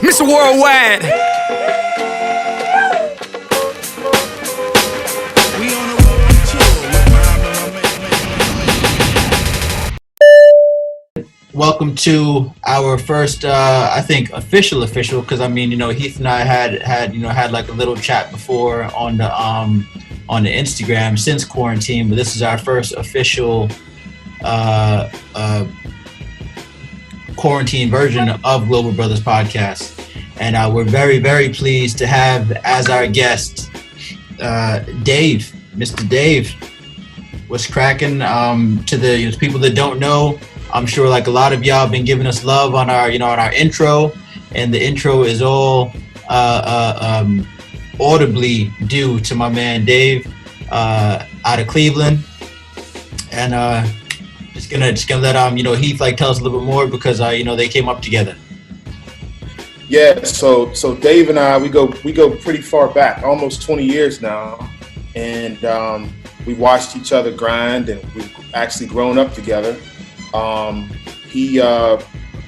Mr. Worldwide. Welcome to our first, I think, official, because I mean, Heath and I had like a little chat before on the Instagram since quarantine, but this is our first official quarantine version of Global Brothers Podcast, and we're very, very pleased to have as our guest Dave, Mr. Dave. What's cracking? To the people that don't know, I'm sure like a lot of y'all have been giving us love on our intro, and the intro is all audibly due to my man Dave out of Cleveland, and just gonna let Heath like tell us a little bit more because they came up together. Yeah, so Dave and I we go pretty far back, almost 20 years now, and we watched each other grind, and we've actually grown up together. He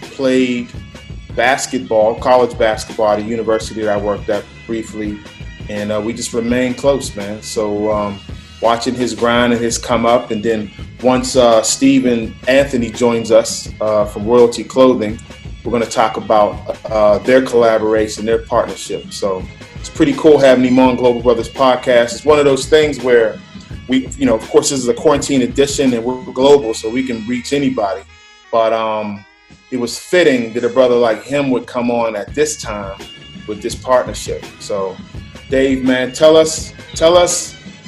played basketball, college basketball at a university that I worked at briefly, and we just remained close, man. So watching his grind and his come up, and then once Steve and Anthony joins us from Royalty Clothing, we're going to talk about their collaboration, their partnership. So it's pretty cool having him on Global Brothers Podcast. It's one of those things where we, of course, this is a quarantine edition and we're global, so we can reach anybody. But it was fitting that a brother like him would come on at this time with this partnership. So, Dave, man, tell us,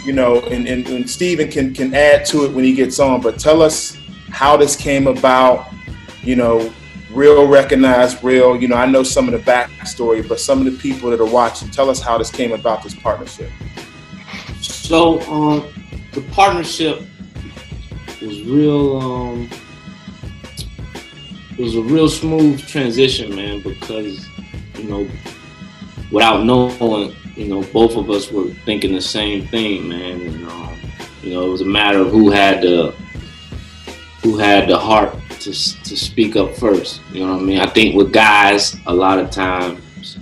and Steven can add to it when he gets on, but tell us how this came about, real, recognized, real. I know some of the backstory, but some of the people that are watching, tell us how this came about, this partnership. So, the partnership was real. It was a real smooth transition, man, because without knowing, both of us were thinking the same thing, man, and it was a matter of who had the heart to speak up first. You know what I mean? I think with guys, a lot of times,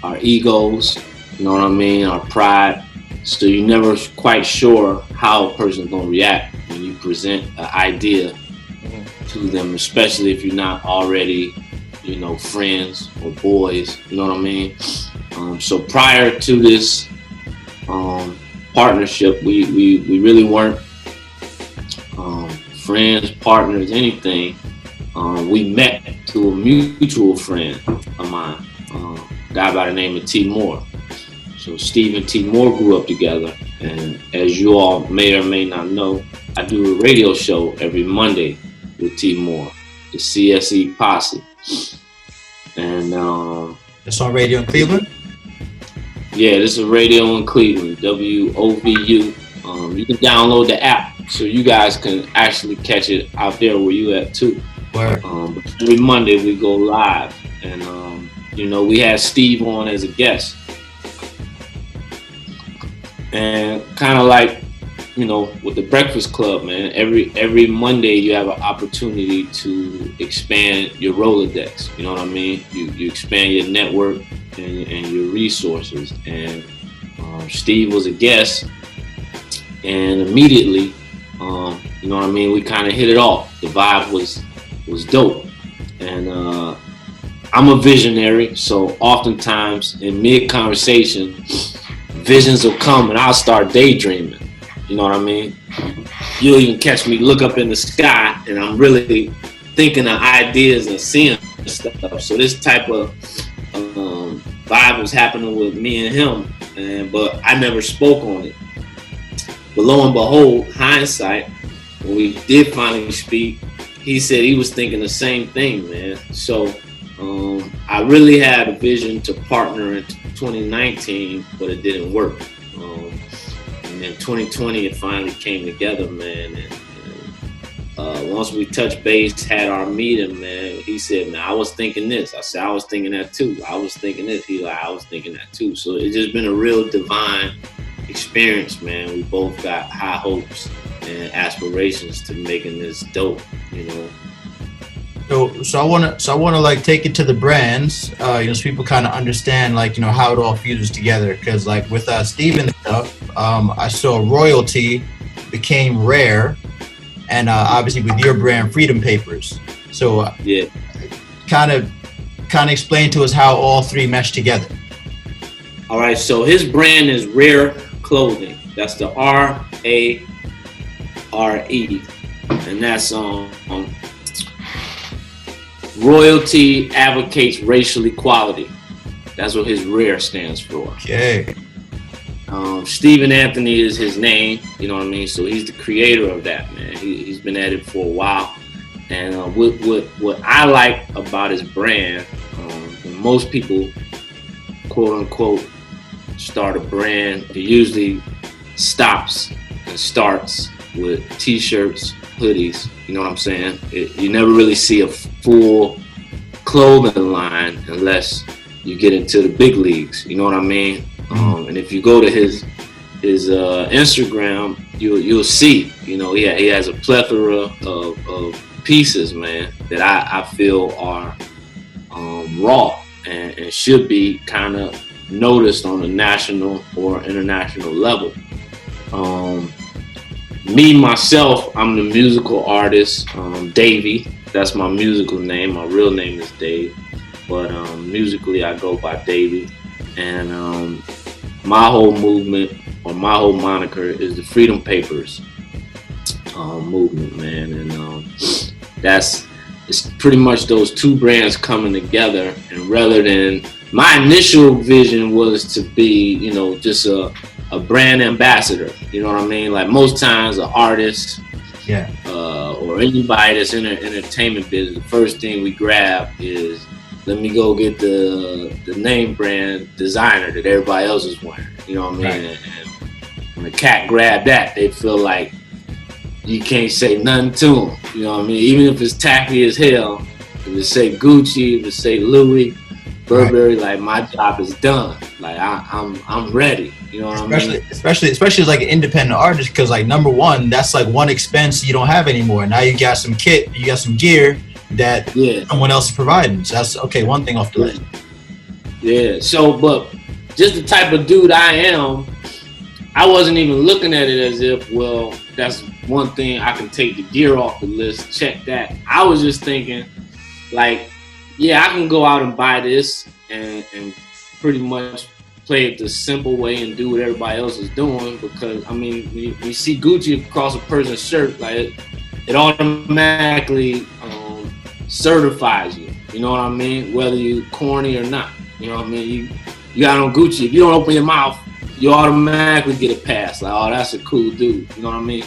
our egos, our pride. So you're never quite sure how a person's gonna react when you present an idea to them, especially if you're not already, friends or boys. You know what I mean? So prior to this partnership, we really weren't friends, partners, anything. We met through a mutual friend of mine, a guy by the name of T. Moore. So Steve and T. Moore grew up together, and as you all may or may not know, I do a radio show every Monday with T. Moore, the CSE Posse. And it's on radio in Cleveland? Yeah, this is radio in Cleveland, WOVU. You can download the app so you guys can actually catch it out there where you at too. But every Monday we go live, and we had Steve on as a guest. And kind of like, with the Breakfast Club, man, every Monday you have an opportunity to expand your Rolodex. You know what I mean? You expand your network and your resources. And Steve was a guest, and immediately, we kind of hit it off. The vibe was dope. And I'm a visionary, so oftentimes in mid-conversation, visions will come and I'll start daydreaming. You know what I mean? You'll even catch me look up in the sky and I'm really thinking of ideas and seeing stuff. So this type of vibe was happening with me and him, but I never spoke on it. But lo and behold, hindsight, when we did finally speak, he said he was thinking the same thing, man. So I really had a vision to partner in 2019, but it didn't work. And then 2020, it finally came together, man. And once we touched base, had our meeting, man, he said, man, I was thinking this. I said, I was thinking that too. I was thinking this. He like, I was thinking that too. So it's just been a real divine experience, man. We both got high hopes and aspirations to making this dope, So I wanna like take it to the brands, so people kind of understand like how it all fuses together. Because like with Steven stuff, I saw Royalty became Rare, and obviously with your brand Freedom Papers. So yeah, kind of explain to us how all three mesh together. All right. So his brand is Rare Clothing. That's the RARE, and that's Royalty advocates racial equality. That's what his RARE stands for. Okay. Stephen Anthony is his name, you know what I mean? So he's the creator of that, man. He's been at it for a while. And what I like about his brand, most people, quote unquote, start a brand, it usually stops and starts with t-shirts, hoodies, you know what I'm saying? You never really see a full clothing line unless you get into the big leagues, you know what I mean? And if you go to his Instagram, you'll see, he has a plethora of pieces, man, that I feel are raw and should be kind of noticed on a national or international level. Me, myself, I'm the musical artist, Davey. That's my musical name. My real name is Dave, but musically I go by Davey. And my whole movement, or my whole moniker, is the Freedom Papers movement, man. And it's pretty much those two brands coming together. And rather than, my initial vision was to be, just a brand ambassador, you know what I mean? Like most times an artist, or anybody that's in the entertainment business, the first thing we grab is, let me go get the name brand designer that everybody else is wearing, you know what I mean? Right. And when the cat grabbed that, they feel like you can't say nothing to them, you know what I mean? Even if it's tacky as hell, if it say Gucci, if it say Louis, Burberry, right, like my job is done. Like I'm ready. You know what I mean? Especially as like an independent artist, because like number one, that's like one expense you don't have anymore. Now you got some kit, you got some gear that someone else is providing. So that's okay. One thing off the list. Yeah. So, but just the type of dude I am, I wasn't even looking at it as if, well, that's one thing I can take the gear off the list. Check that. I was just thinking, like, yeah, I can go out and buy this and pretty much play it the simple way and do what everybody else is doing, because I mean, when you see Gucci across a person's shirt, like it automatically certifies you. You know what I mean? Whether you corny or not. You know what I mean? You got on Gucci. If you don't open your mouth, you automatically get a pass. Like, oh, that's a cool dude. You know what I mean?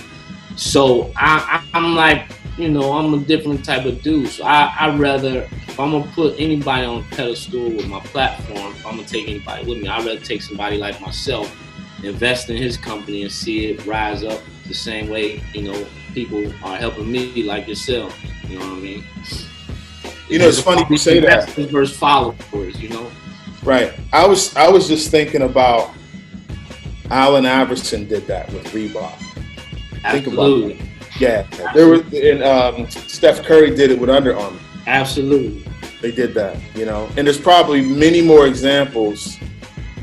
So I'm like, I'm a different type of dude. So I'd rather, if I'm gonna put anybody on a pedestal with my platform, if I'm gonna take anybody with me, I'd rather take somebody like myself, invest in his company and see it rise up the same way, people are helping me like yourself. You know what I mean? It's funny you say that. Versus followers, Right. I was just thinking about Allen Iverson did that with Reebok. Absolutely. Think about that. Yeah, there was, and Steph Curry did it with Under Armour. Absolutely, they did that. And there's probably many more examples.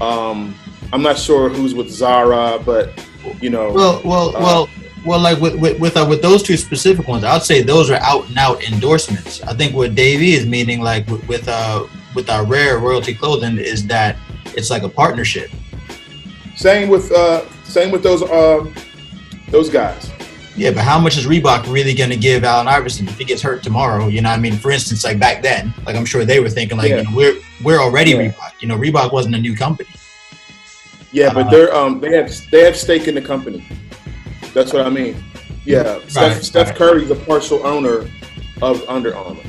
I'm not sure who's with Zara, but Well, like with those two specific ones, I'd say those are out and out endorsements. I think what Davey is meaning, like with our Rare Royalty Clothing, is that it's like a partnership. Same with those guys. Yeah, but how much is Reebok really going to give Allen Iverson if he gets hurt tomorrow? You know what I mean? For instance, like back then, like I'm sure they were thinking like, we're already Reebok. Reebok wasn't a new company. Yeah, but they have stake in the company. That's what I mean. Yeah, Steph Curry's a partial owner of Under Armour.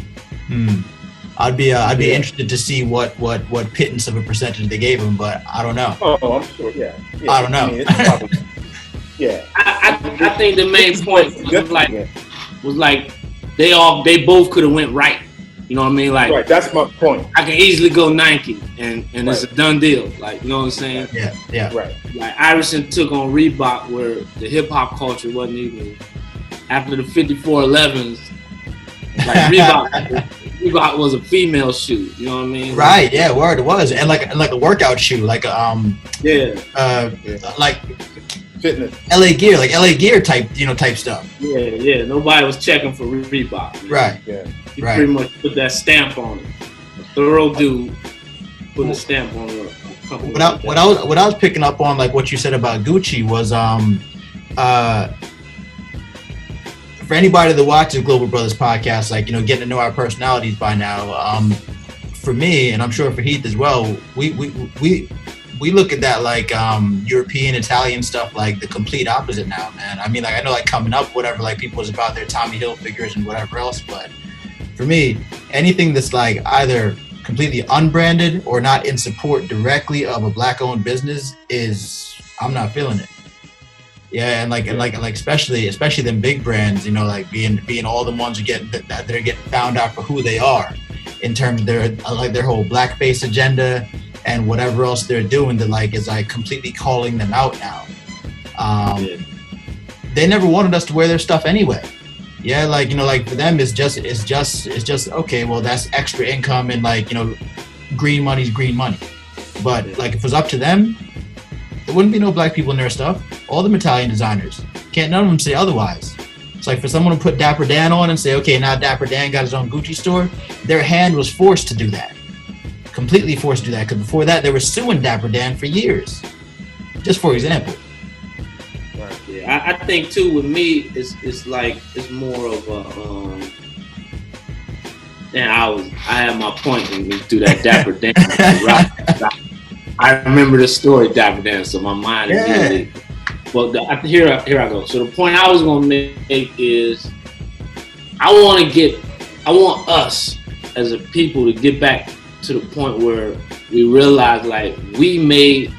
I'd be interested to see what pittance of a percentage they gave him, but I don't know. Oh, I'm sure. Yeah. I don't know. I mean, it's probably, yeah. I think the main point was like they both could have went right. You know what I mean? Like, right, that's my point. I can easily go Nike and it's a done deal. Like, you know what I'm saying? Yeah. Right. Like Iverson took on Reebok, where the hip hop culture wasn't even, after the 5411s, Like Reebok was a female shoe. You know what I mean? Right. Yeah. Word. It was, and like a workout shoe, like a like fitness, LA Gear type, type stuff. Yeah. Nobody was checking for Reebok. Man. Right. Yeah. He pretty much put that stamp on it. A thorough dude put a stamp on it. What I was picking up on, like what you said about Gucci, was for anybody that watches Global Brothers podcast, like getting to know our personalities by now. For me, and I'm sure for Heath as well, we look at that like European, Italian stuff like the complete opposite now, man. I mean, like I know like coming up, whatever, like people was about their Tommy Hilfigers and whatever else, but for me, anything that's like either completely unbranded or not in support directly of a black-owned business I'm not feeling it. Yeah, and like especially them big brands, like being all the ones who that they're getting found out for who they are, in terms of their whole blackface agenda and whatever else they're doing that like is like completely calling them out now. They never wanted us to wear their stuff anyway. Yeah, like like for them it's just okay. Well, that's extra income, and like green money's green money. But like if it was up to them, there wouldn't be no black people in their stuff. All the Italian designers, can't none of them say otherwise. It's like for someone to put Dapper Dan on and say, okay, now Dapper Dan got his own Gucci store, their hand was forced to do that. Completely forced to do that, because before that they were suing Dapper Dan for years. Just for example. Yeah, I think too with me it's like it's more of a I had my point when we do that Dapper Dan. I remember the story Dapper Dan, so my mind is really. Well, here I go. So the point I was gonna make is, I want us as a people to get back to the point where we realize like we made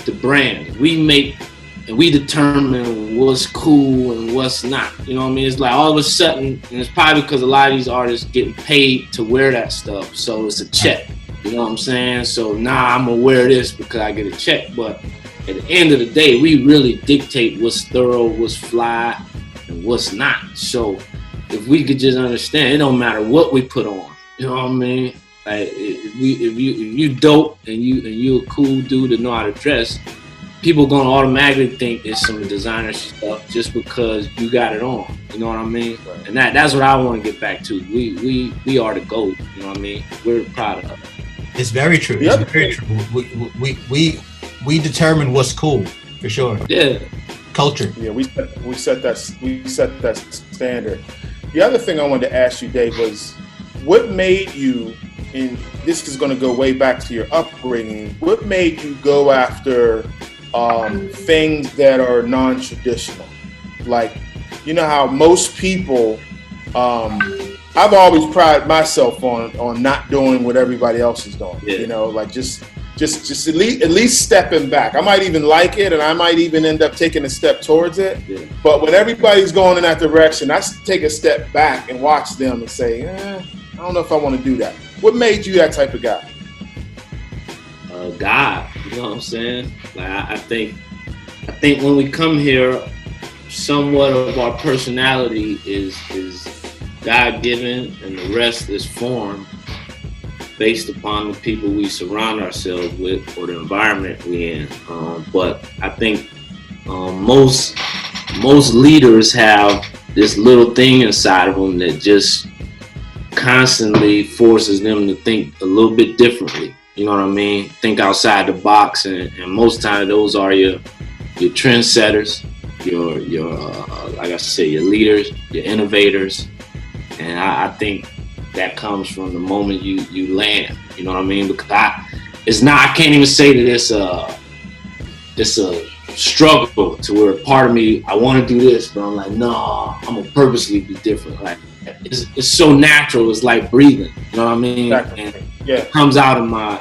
the brand, and we determine what's cool and what's not. You know what I mean? It's like all of a sudden, and it's probably because a lot of these artists getting paid to wear that stuff, so it's a check. You know what I'm saying? So I'm gonna wear this because I get a check, but at the end of the day, we really dictate what's thorough, what's fly, and what's not. So if we could just understand, it don't matter what we put on. You know what I mean? Like if you dope and you a cool dude that know how to dress, people gonna automatically think it's some designer stuff just because you got it on. You know what I mean? Right. And that's what I want to get back to. We are the GOAT. You know what I mean? We're proud of it. It's very true. It's very true. We determine what's cool, for sure. Yeah. Culture. Yeah, we set that standard. The other thing I wanted to ask you, Dave, was what made you, and this is going to go way back to your upbringing, what made you go after things that are non-traditional? Like, you know how most people, I've always prided myself on not doing what everybody else is doing. Yeah. Like just at least stepping back. I might even like it, and I might even end up taking a step towards it. Yeah. But when everybody's going in that direction, I take a step back and watch them and say, I don't know if I want to do that. What made you that type of guy? God, you know what I'm saying? Like I think when we come here, somewhat of our personality is God-given, and the rest is formed based upon the people we surround ourselves with or the environment we in. But I think most leaders have this little thing inside of them that just constantly forces them to think a little bit differently. You know what I mean? Think outside the box, and most times those are your trendsetters, your like I say, your leaders, your innovators. And I think that comes from the moment you land. You know what I mean? Because I can't even say that it's a struggle to where part of me, I want to do this, but I'm like, no, I'm gonna purposely be different. Like it's so natural. It's like breathing. You know what I mean? Exactly. And it comes out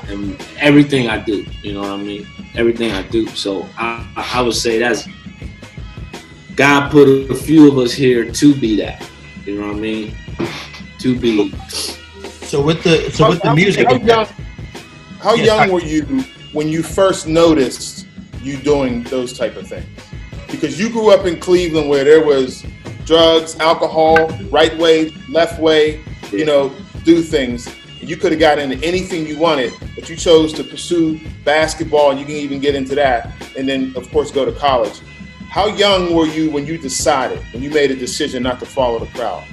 in everything I do. You know what I mean? Everything I do. So I would say that's God put a few of us here to be that. You know what I mean? To be. So with the music. How young were you when you first noticed you doing those type of things? Because you grew up in Cleveland where there was drugs, alcohol, right way, left way, do things. You could have got into anything you wanted, but you chose to pursue basketball, and you can even get into that, and then, of course, go to college. How young were you when you made a decision not to follow the crowd?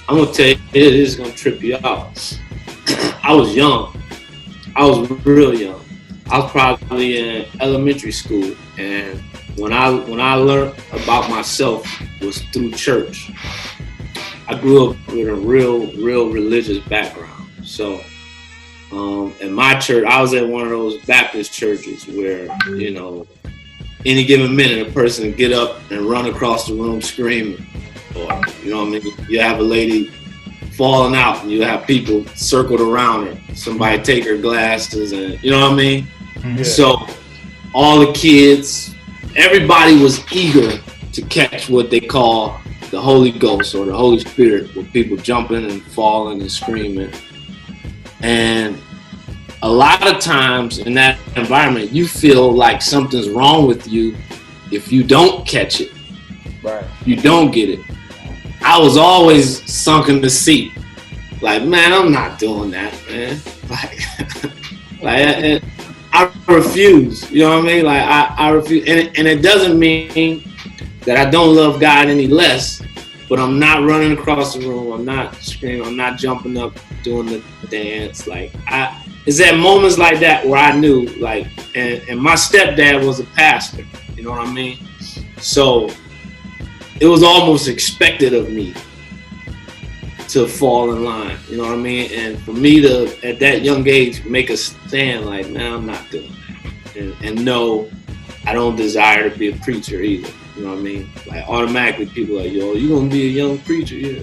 I'm going to tell you, it is going to trip you out. I was young. I was real young. I was probably in elementary school, and when I learned about myself was through church. I grew up with a real religious background. So, in my church, I was at one of those Baptist churches where, any given minute, a person would get up and run across the room screaming. Or, you have a lady falling out and you have people circled around her. Somebody take her glasses and, Yeah. So, all the kids, everybody was eager to catch what they call the Holy Ghost or the Holy Spirit, with people jumping and falling and screaming. And a lot of times in that environment, you feel like something's wrong with you if you don't catch it. Right. You don't get it. I was always sunk in the seat. Like, man, I'm not doing that, man. Like I refuse. You know what I mean? Like, I refuse. And it doesn't mean that I don't love God any less, but I'm not running across the room. I'm not screaming. I'm not jumping up, doing the dance. Like, it's at moments like that where I knew, like, and my stepdad was a pastor. You know what I mean? So it was almost expected of me to fall in line. You know what I mean? And for me to, at that young age, make a stand, like, man, I'm not doing that. And no, I don't desire to be a preacher either. You know what I mean? Like, automatically people are like, yo, you gonna be a young preacher, yeah.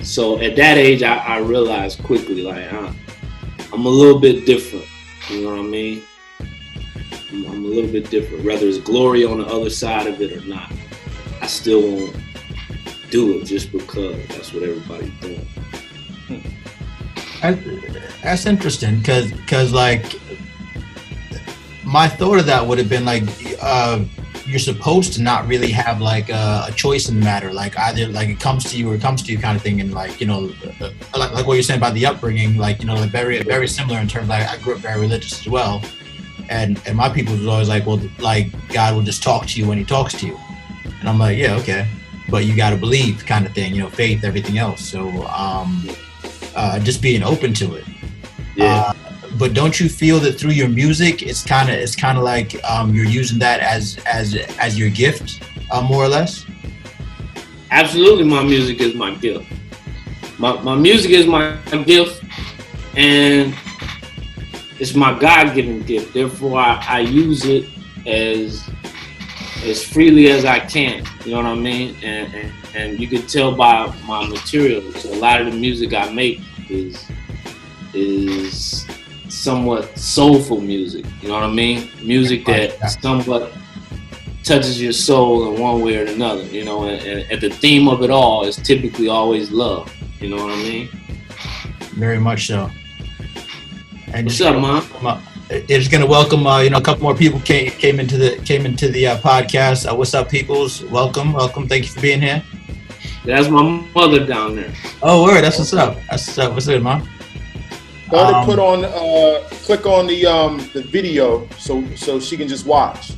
So at that age, I realized quickly, like, I'm a little bit different. You know what I mean? I'm a little bit different. Whether it's glory on the other side of it or not, I still won't do it just because that's what everybody's doing. That's interesting, because like, my thought of that would have been like, you're supposed to not really have like a choice in the matter, like either like it comes to you or it comes to you kind of thing. And like, like what you're saying about the upbringing, like, like very similar in terms of, like, I grew up very religious as well, and my people was always like, well, like, God will just talk to you when he talks to you, and I'm like, yeah, okay, but you got to believe, kind of thing, faith, everything else. So just being open to it. Yeah. But don't you feel that through your music, it's kind of like you're using that as your gift, more or less? Absolutely, my music is my gift. My music is my gift, and it's my God-given gift. Therefore, I use it as freely as I can. You know what I mean? And you can tell by my material. So a lot of the music I make is somewhat soulful music, you know what I mean? Music that somewhat touches your soul in one way or another, and the theme of it all is typically always love, you know what I mean? Very much so. And what's up, man? It's gonna welcome, a couple more people came into the podcast. What's up, peoples? Welcome. Thank you for being here. That's my mother down there. Oh, word. That's what's up. What's good, man? Go to put on, click on the video so she can just watch.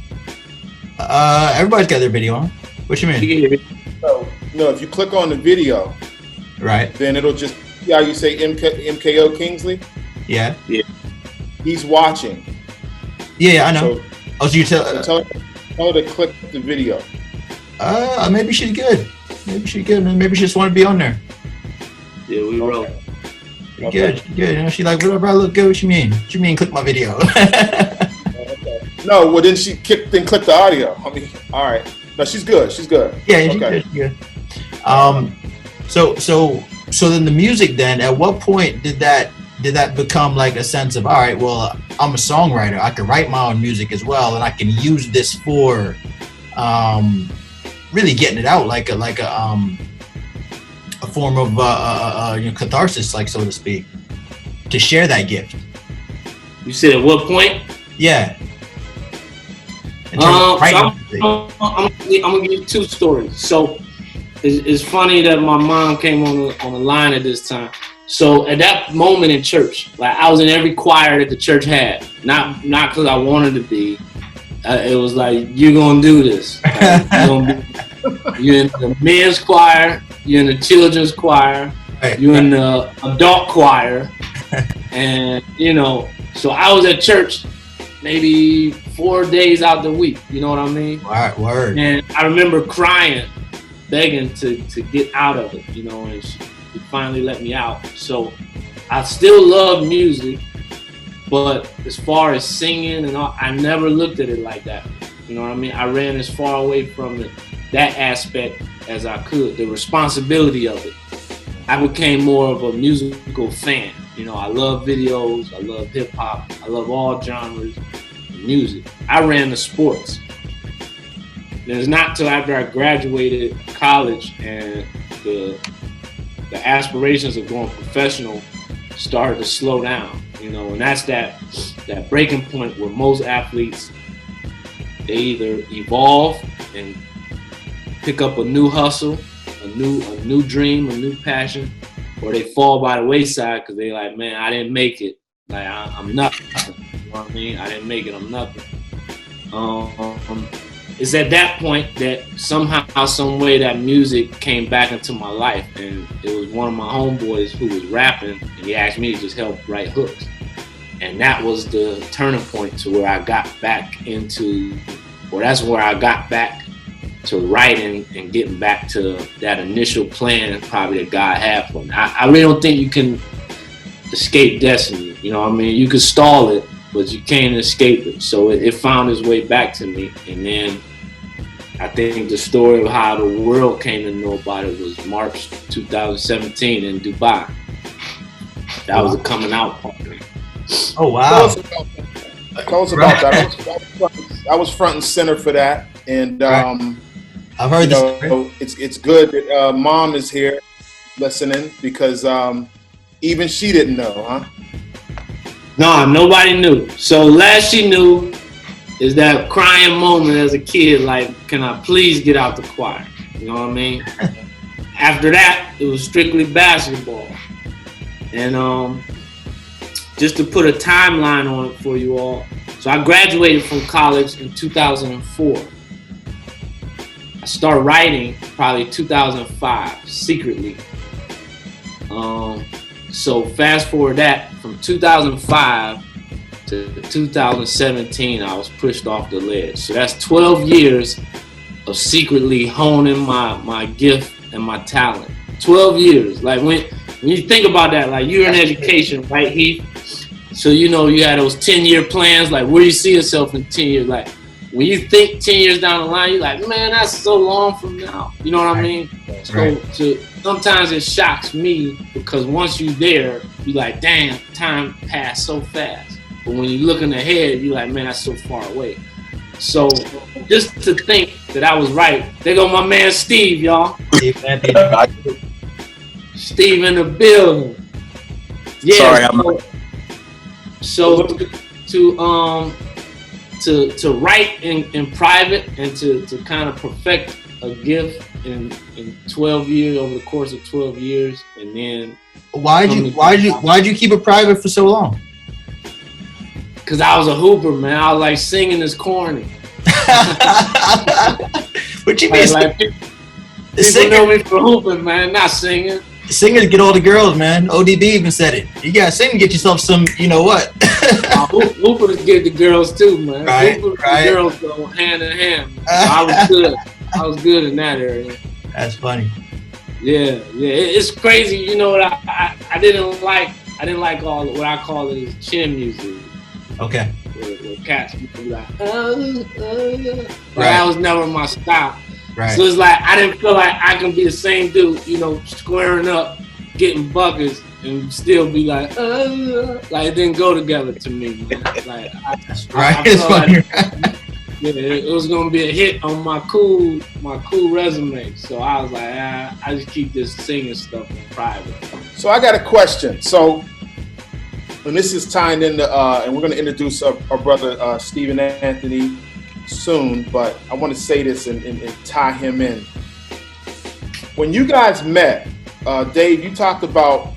Everybody's got their video on. What you mean? No, if you click on the video, right, then it'll just, how you say MKO Kingsley? Yeah. He's watching. Yeah, I know. So you tell her to click the video. Maybe she's good. Maybe she just want to be on there. Yeah, we roll. Okay. Good. She's like, whatever, I look good. What you mean? What you mean, click my video? Okay. No, well then she clicked the audio. I mean, all right. No, she's good. Yeah, she's good. So then the music. Then, at what point did that become like a sense of, all right, well, I'm a songwriter. I can write my own music as well, and I can use this for really getting it out, like a form of catharsis, like, so to speak, to share that gift. You said at what point? Yeah. I'm gonna give you two stories. So it's funny that my mom came on the line at this time. So at that moment in church, like I was in every choir that the church had, not because I wanted to be. It was like, you're gonna do this. Like, you're in the men's choir, you're in the children's choir, you're in the adult choir, and so I was at church maybe 4 days out the week. You know what I mean? Word. And I remember crying, begging to get out of it. And she finally let me out. So I still love music, but as far as singing and all, I never looked at it like that. You know what I mean? I ran as far away from that aspect as I could, the responsibility of it. I became more of a musical fan. I love videos, I love hip hop, I love all genres of music. I ran the sports. And it's not till after I graduated college and the aspirations of going professional started to slow down, and that's that breaking point where most athletes, they either evolve and pick up a new hustle, a new dream, a new passion, or they fall by the wayside because they like, man, I didn't make it. Like I'm nothing. You know what I mean? I didn't make it. I'm nothing. It's at that point that somehow, some way, that music came back into my life, and it was one of my homeboys who was rapping, and he asked me to just help write hooks, and that was the turning point to where I got back into, or that's where I got back to writing and getting back to that initial plan probably that God had for me. I really don't think you can escape destiny. You know what I mean? You can stall it, but you can't escape it. So it found its way back to me. And then I think the story of how the world came to know about it was March 2017 in Dubai. That was a coming out party. Oh, wow. Tell us about that. I was front and center for that. And I've heard this. It's good that Mom is here listening, because even she didn't know, huh? No, nobody knew. So last she knew is that crying moment as a kid, like, can I please get out the choir? You know what I mean? After that, it was strictly basketball. And just to put a timeline on it for you all, so I graduated from college in 2004. I started writing probably 2005, secretly. So fast forward that, from 2005 to 2017, I was pushed off the ledge. So that's 12 years of secretly honing my gift and my talent. 12 years. Like when you think about that, like you're in education, right, Heath? So you had those 10-year plans, like where you see yourself in 10 years. Like when you think 10 years down the line, you're like, man, that's so long from now. You know what I mean? So sometimes it shocks me, because once you're there, you're like, damn, time passed so fast. But when you're looking ahead, you're like, man, that's so far away. So just to think that I was right. There go my man Steve, y'all. Steve in the building. Yeah. Sorry, So to write in private and to kind of perfect a gift in 12 years, over the course of 12 years, and then why'd you keep it private for so long? Because I was a hooper, man. I was like, singing is corny. What you mean? Like, people know me for hooping, man, not singing. Singing to get all the girls, man. ODB even said it. You gotta sing to get yourself some, you know what? Hooper to get the girls too, man. Right. The girls go hand in hand. So I was good. I was good in that area. That's funny. Yeah. It's crazy. You know what? I didn't like all what I call it is chin music. Okay. Where cats be like, But that was never my style. Right. So it's like I didn't feel like I can be the same dude, squaring up, getting buckets, and still be like it didn't go together to me, man. Like right. It's funny. It was gonna be a hit on my cool resume. So I was like, I just keep this singing stuff in private. So I got a question. So, and this is tying into, and we're going to introduce our brother Stephen Anthony soon, but I want to say this and tie him in. When you guys met, Dave, you talked about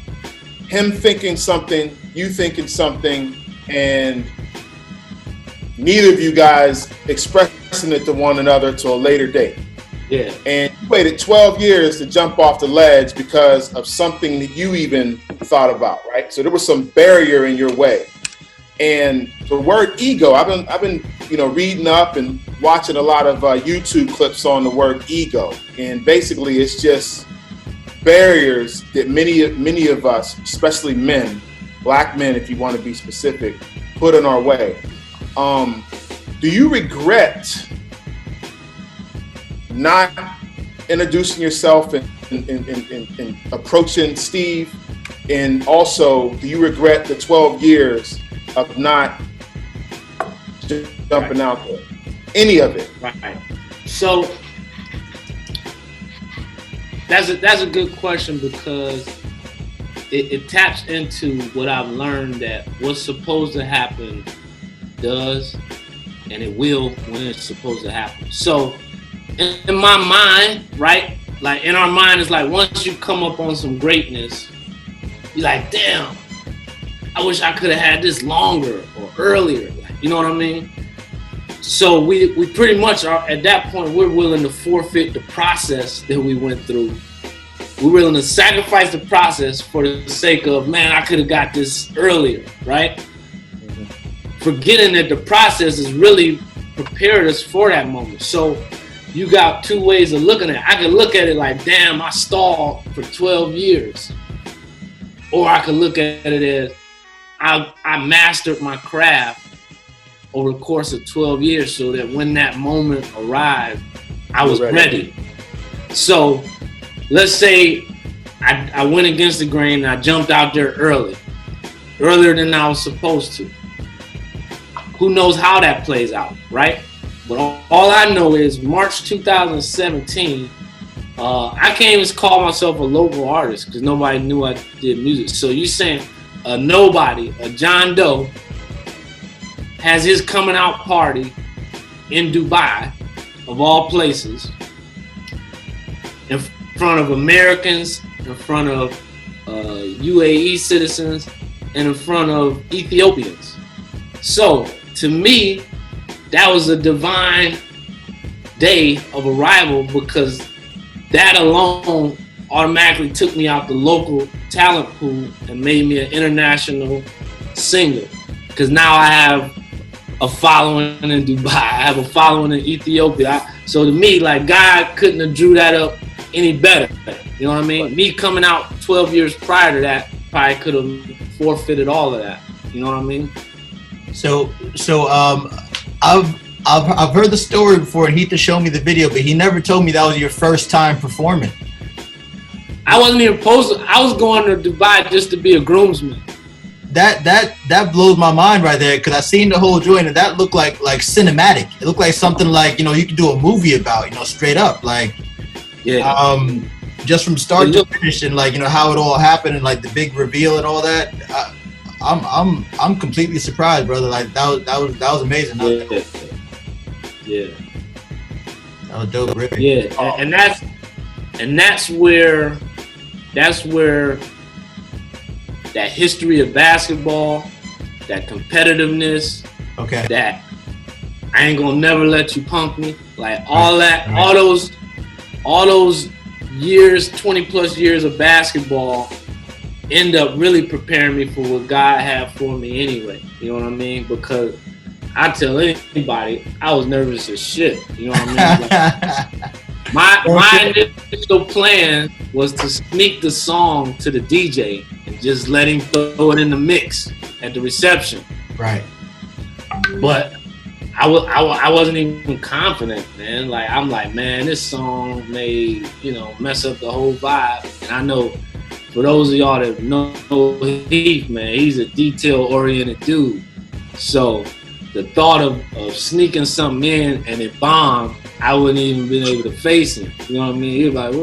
him thinking something, you thinking something, and neither of you guys expressing it to one another till a later date. Yeah. And you waited 12 years to jump off the ledge because of something that you even thought about, right? So there was some barrier in your way. And the word ego, I've been reading up and watching a lot of YouTube clips on the word ego. And basically it's just barriers that many of us, especially men, black men, if you want to be specific, put in our way. Do you regret not introducing yourself and approaching Steve? And also, do you regret the 12 years of not jumping out there? Any of it? Right. So that's a good question, because it taps into what I've learned, that what's supposed to happen does, and it will when it's supposed to happen. So in my mind, right, like in our mind, it's like once you come up on some greatness, you're like, damn, I wish I could have had this longer or earlier. You know what I mean? So we pretty much are at that point, we're willing to forfeit the process that we went through. We're willing to sacrifice the process for the sake of, man, I could have got this earlier, right? Mm-hmm. Forgetting that the process has really prepared us for that moment. So you got two ways of looking at it. I could look at it like, damn, I stalled for 12 years. Or I could look at it as I mastered my craft over the course of 12 years, so that when that moment arrived, I was ready. So let's say I went against the grain and I jumped out there earlier than I was supposed to. Who knows how that plays out, right? But all I know is March 2017, I can't even call myself a local artist because nobody knew I did music. So you saying a nobody, a John Doe, has his coming out party in Dubai, of all places, in front of Americans, in front of UAE citizens, and in front of Ethiopians. So to me, that was a divine day of arrival, because that alone automatically took me out the local talent pool and made me an international singer. Because now I have a following in Dubai, I have a following in Ethiopia. So to me, like, God couldn't have drew that up any better. You know what I mean? Me coming out 12 years prior to that probably could have forfeited all of that. You know what I mean? So I've heard the story before, and Heath showed me the video, but he never told me that was your first time performing. I wasn't even supposed to. I was going to Dubai just to be a groomsman. That blows my mind right there, because I seen the whole joint and that looked like cinematic. It looked like something like, you could do a movie about, straight up, like, yeah. Just from start to finish, and like, how it all happened, and like the big reveal and all that. I'm completely surprised, brother. Like that was amazing. Yeah. That was dope, really. Yeah, and that's where that history of basketball, that competitiveness, okay, that I ain't gonna never let you punk me, like all that, right. all those years, 20 plus years of basketball end up really preparing me for what God had for me anyway. You know what I mean? Because I tell anybody, I was nervous as shit. You know what I mean? Like, my initial plan was to sneak the song to the DJ and just let him throw it in the mix at the reception. Right. But I wasn't even confident, man. Like, I'm like, man, this song may, mess up the whole vibe. And I know, for those of y'all that know Heath, man, he's a detail-oriented dude. So the thought of sneaking something in and it bombed, I wouldn't even been able to face him. You know what I mean? He was like,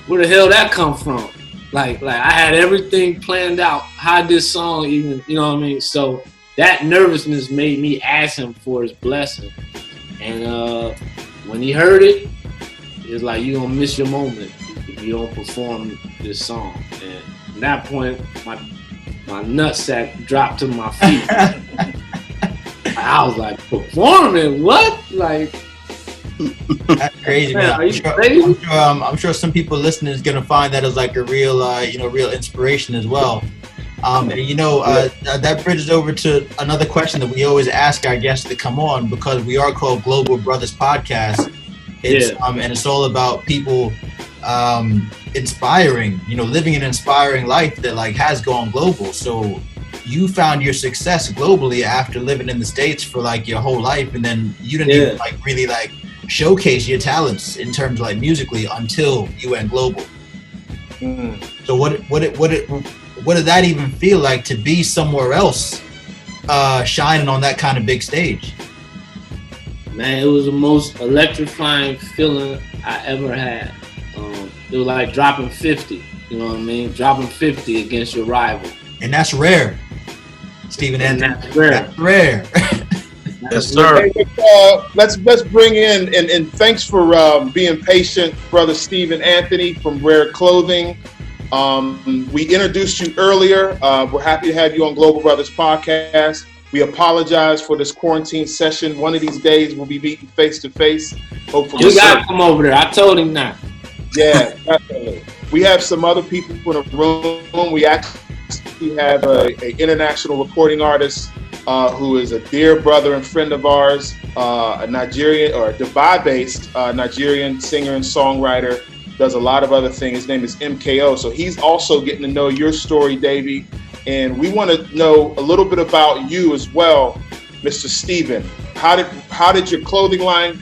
where the hell that come from? Like I had everything planned out. How this song even, you know what I mean? So that nervousness made me ask him for his blessing. And when he heard it, it's like, you're gonna miss your moment if you don't perform this song. And at that point, my nutsack dropped to my feet. I was like, performing? What? Like, that's crazy, man. I'm sure some people listening is gonna find that as like a real, real inspiration as well. That bridges over to another question that we always ask our guests to come on, because we are called Global Brothers Podcast. And it's all about people inspiring, living an inspiring life that like has gone global. So you found your success globally after living in the States for like your whole life, and then you didn't even like really like showcase your talents in terms of like musically until you went global. So what did that even feel like to be somewhere else, shining on that kind of big stage? Man, it was the most electrifying feeling I ever had. It was like dropping 50, you know what I mean? Dropping 50 against your rival. And that's rare, Stephen Anthony. That's rare. That's rare. Yes, sir. Let's bring in, and thanks for being patient, Brother Stephen Anthony from Rare Clothing. We introduced you earlier. We're happy to have you on Global Brothers Podcast. We apologize for this quarantine session. One of these days we'll be meeting face to face. Hopefully, you gotta come over there. I told him that. Yeah, definitely. We have some other people in the room. We actually have an international recording artist who is a dear brother and friend of ours, a Nigerian or Dubai-based Nigerian singer and songwriter. Does a lot of other things. His name is MKO. So he's also getting to know your story, Davey. And we want to know a little bit about you as well, Mr. Stephen. How did your clothing line,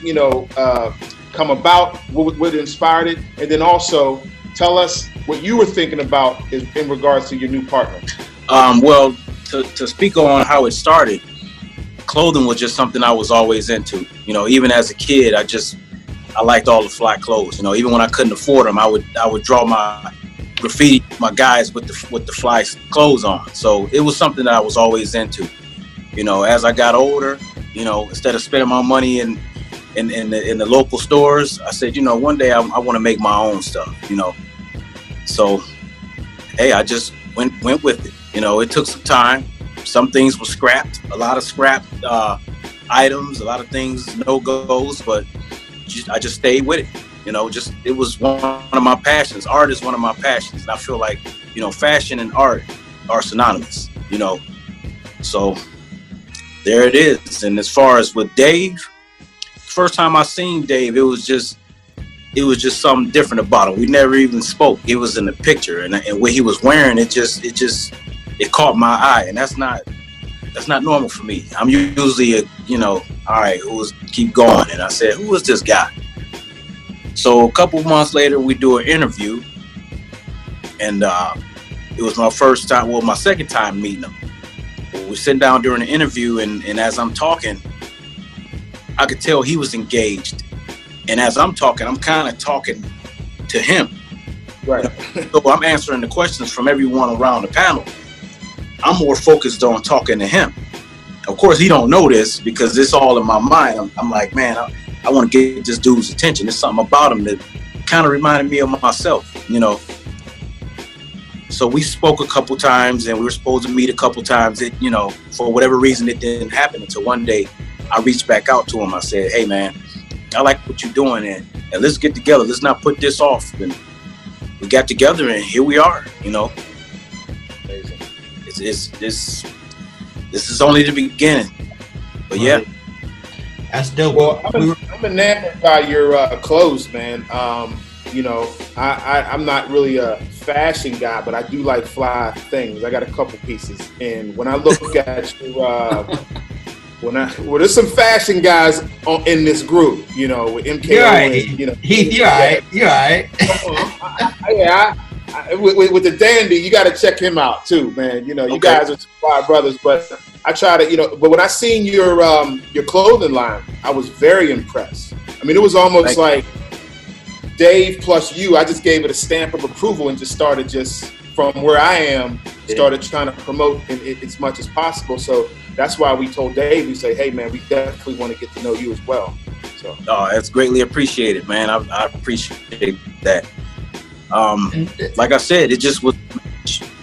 come about? What inspired it? And then also tell us what you were thinking about in regards to your new partner. Well, to speak on how it started, clothing was just something I was always into. Even as a kid, I liked all the fly clothes. Even when I couldn't afford them, I would draw my graffiti my guys with the fly clothes on. So it was something that I was always into. As I got older, instead of spending my money in the local stores, I said, one day I want to make my own stuff. So hey, I just went with it. It took some time. Some things were scrapped, a lot of scrapped items, a lot of things no goes, but I just stayed with it. It was one of my passions. Art is one of my passions. And I feel like, fashion and art are synonymous, So there it is. And as far as with Dave, first time I seen Dave, it was just something different about him. We never even spoke. He was in the picture, and what he was wearing, it caught my eye. And that's not normal for me. I'm usually all right, keep going. And I said, who is this guy? So a couple months later, we do an interview, and it was my second time meeting him. We're sitting down during the interview, and as I'm talking, I could tell he was engaged. And as I'm talking, I'm kind of talking to him. Right. So I'm answering the questions from everyone around the panel. I'm more focused on talking to him. Of course, he don't know this because it's all in my mind. I'm like, man, I want to get this dude's attention. There's something about him that kind of reminded me of myself, So we spoke a couple times, and we were supposed to meet a couple times. For whatever reason, it didn't happen until one day I reached back out to him. I said, hey, man, I like what you're doing, and let's get together. Let's not put this off. And we got together, and here we are, Amazing. This is only the beginning. But yeah. That's dope. Well, I'm enamored by your clothes, man. I'm not really a fashion guy, but I do like fly things. I got a couple pieces, and when I look at your, there's some fashion guys in this group, with MKO. You're right. Heath, you're right. You're right. With the dandy, you got to check him out too, man. You guys are fly brothers, but I try to, but when I seen your clothing line, I was very impressed. I mean, it was almost like Dave plus you. I just gave it a stamp of approval and just started from where I am, started trying to promote it as much as possible. So that's why we told Dave, we say, hey man, we definitely want to get to know you as well. So. Oh, that's greatly appreciated, man. I appreciate that. Like I said, it just was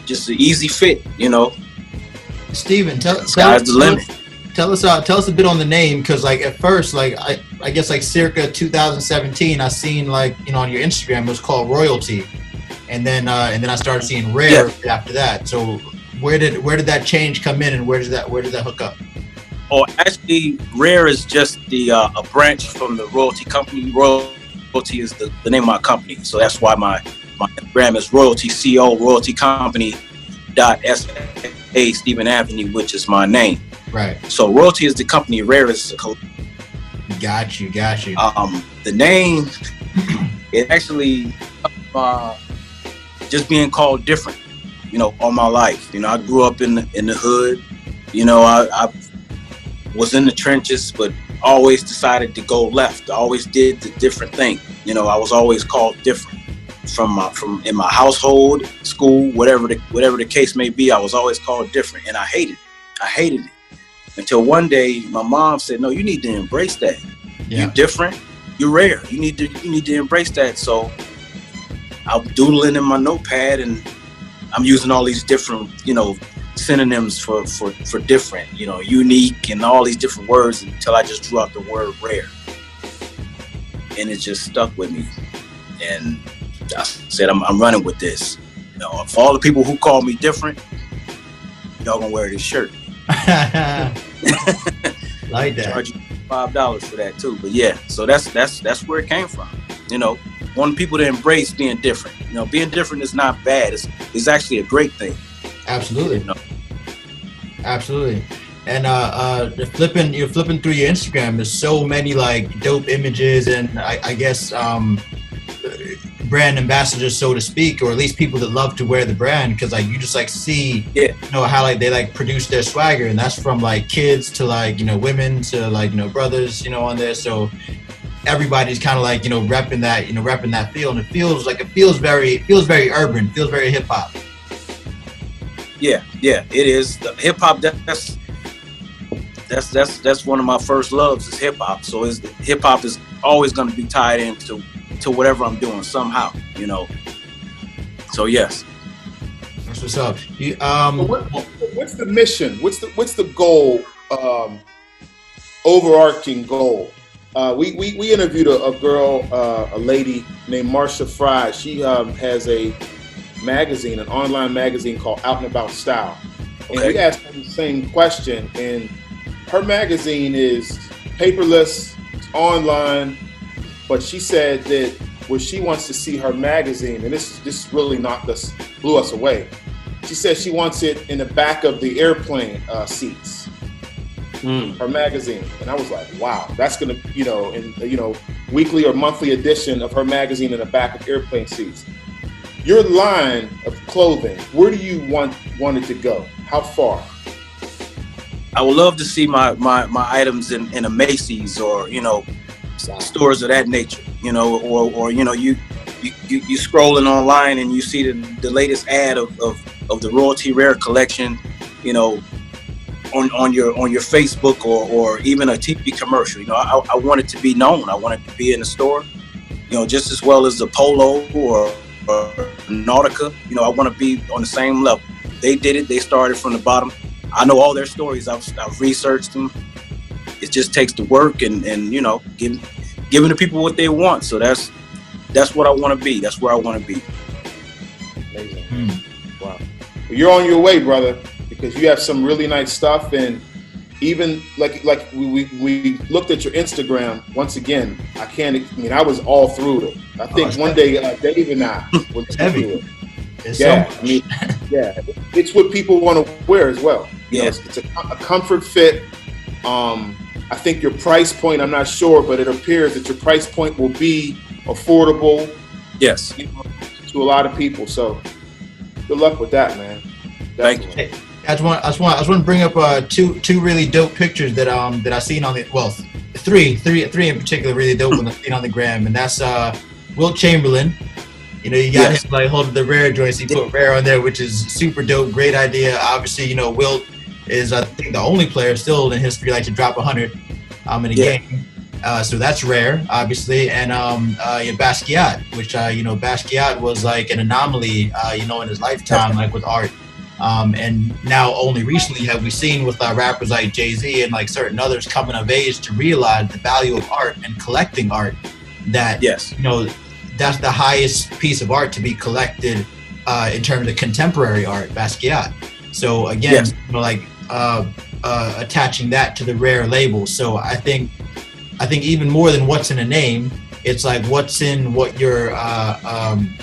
just an easy fit, you know. Steven, Sky's the limit. Tell us a bit on the name, because like at first, like I guess like circa 2017, I seen like, you know, on your Instagram it was called Royalty, and then I started seeing Rare after that. So where did that change come in, and where did that hook up? Oh, actually, Rare is just the a branch from the Royalty company. Royalty is the name of my company, so that's why my Instagram is Royalty CO, Royalty Company .SA Stephen Anthony, which is my name. Right. So Royalty is the company, Rare is the Got you. The name, it actually just being called different, you know, all my life. You know, I grew up in the hood. You know, I was in the trenches, but always decided to go left. I always did the different thing. You know, I was always called different from in my household, school, whatever the case may be. I was always called different, and I hated it. Until one day, my mom said, "No, you need to embrace that. Yeah. You're different. You're rare. You need to embrace that." So I'm doodling in my notepad, and I'm using all these different, you know, synonyms for different, you know, unique, and all these different words, until I just drew out the word rare, and it just stuck with me. And I said, I'm running with this. You know, for all the people who call me different, y'all gonna wear this shirt. Like that. Charge you $5 for that too. But yeah, so that's where it came from. You know, wanting people to embrace being different. You know, being different is not bad. It's actually a great thing. Absolutely. You know? Absolutely. And you're flipping through your Instagram. There's so many like dope images, and I guess brand ambassadors, so to speak, or at least people that love to wear the brand, because like you just like see, you know, how like they like produce their swagger, and that's from like kids to like, you know, women to like, you know, brothers, you know, on there. So everybody's kind of like, you know, repping that feel, and it feels very urban, feels very hip hop. Yeah, it is. The hip hop, that's one of my first loves, is hip hop. So hip hop is always going to be tied into whatever I'm doing somehow, you know. So yes. That's what's up. What's the mission? What's the goal? Overarching goal. We interviewed a girl, a lady named Marsha Fry. She has a magazine, an online magazine called Out and About Style. And we asked her the same question, and her magazine is paperless, it's online, but she said that where she wants to see her magazine, and this really blew us away. She said she wants it in the back of the airplane seats. Her magazine, and I was like, wow, that's gonna, you know, in, you know, weekly or monthly edition of her magazine in the back of airplane seats. Your line of clothing, where do you want it to go? How far? I would love to see my items in a Macy's, or, you know, stores of that nature, you know, or you know, you scrolling online and you see the latest ad of the Royalty Rare collection, you know, on your Facebook or even a TV commercial. You know, I want it to be known. I want it to be in the store, you know, just as well as the Polo or Nautica. You know, I want to be on the same level. They did it. They started from the bottom. I know all their stories. I've researched them. It just takes the work and you know, giving the people what they want. So that's what I want to be. That's where I want to be. Amazing. Wow. Well, you're on your way, brother, because you have some really nice stuff. And even like we looked at your Instagram once again. I was all through it. I think one day Dave and I will heavy. It. It's Yeah, so I mean, yeah, it's what people want to wear as well. You know, it's a comfort fit. I think your price point, I'm not sure, but it appears that your price point will be affordable. Yes. You know, to a lot of people. So good luck with that, man. Thank you. Hey, I just want to bring up two really dope pictures that I seen on the, well, three in particular really dope ones I seen on the gram, and that's Wilt Chamberlain. You know, you got him like holding the Rare joints. He put Rare on there, which is super dope. Great idea. Obviously, you know, Wilt is I think the only player still in history like to drop 100 in a game. So that's rare, obviously, and Basquiat, which Basquiat was like an anomaly, in his lifetime, like with art. And now only recently have we seen with rappers like Jay-Z and like certain others coming of age to realize the value of art and collecting art. That that's the highest piece of art to be collected in terms of contemporary art, Basquiat. So again, attaching that to the rare label. So I think even more than what's in a name, it's like what's in what you're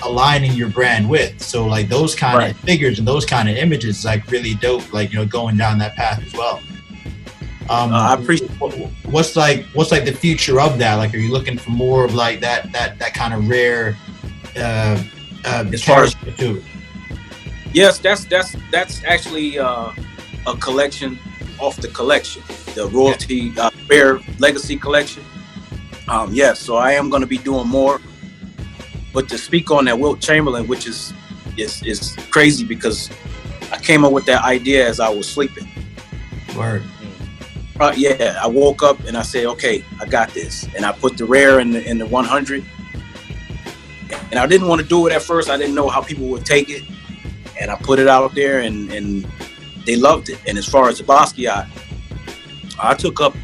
aligning your brand with. So like those kind of figures and those kind of images, like really dope. Like going down that path as well. I appreciate. What's like the future of that? Like, are you looking for more of like that kind of rare? As far as yes, that's actually a collection off the collection, the royalty rare legacy collection. Yes, so I am going to be doing more. But to speak on that Wilt Chamberlain, which is crazy because I came up with that idea as I was sleeping. Word. I woke up and I said, okay, I got this. And I put the rare in the 100. And I didn't want to do it at first. I didn't know how people would take it. And I put it out there and they loved it. And as far as the Basquiat, I took up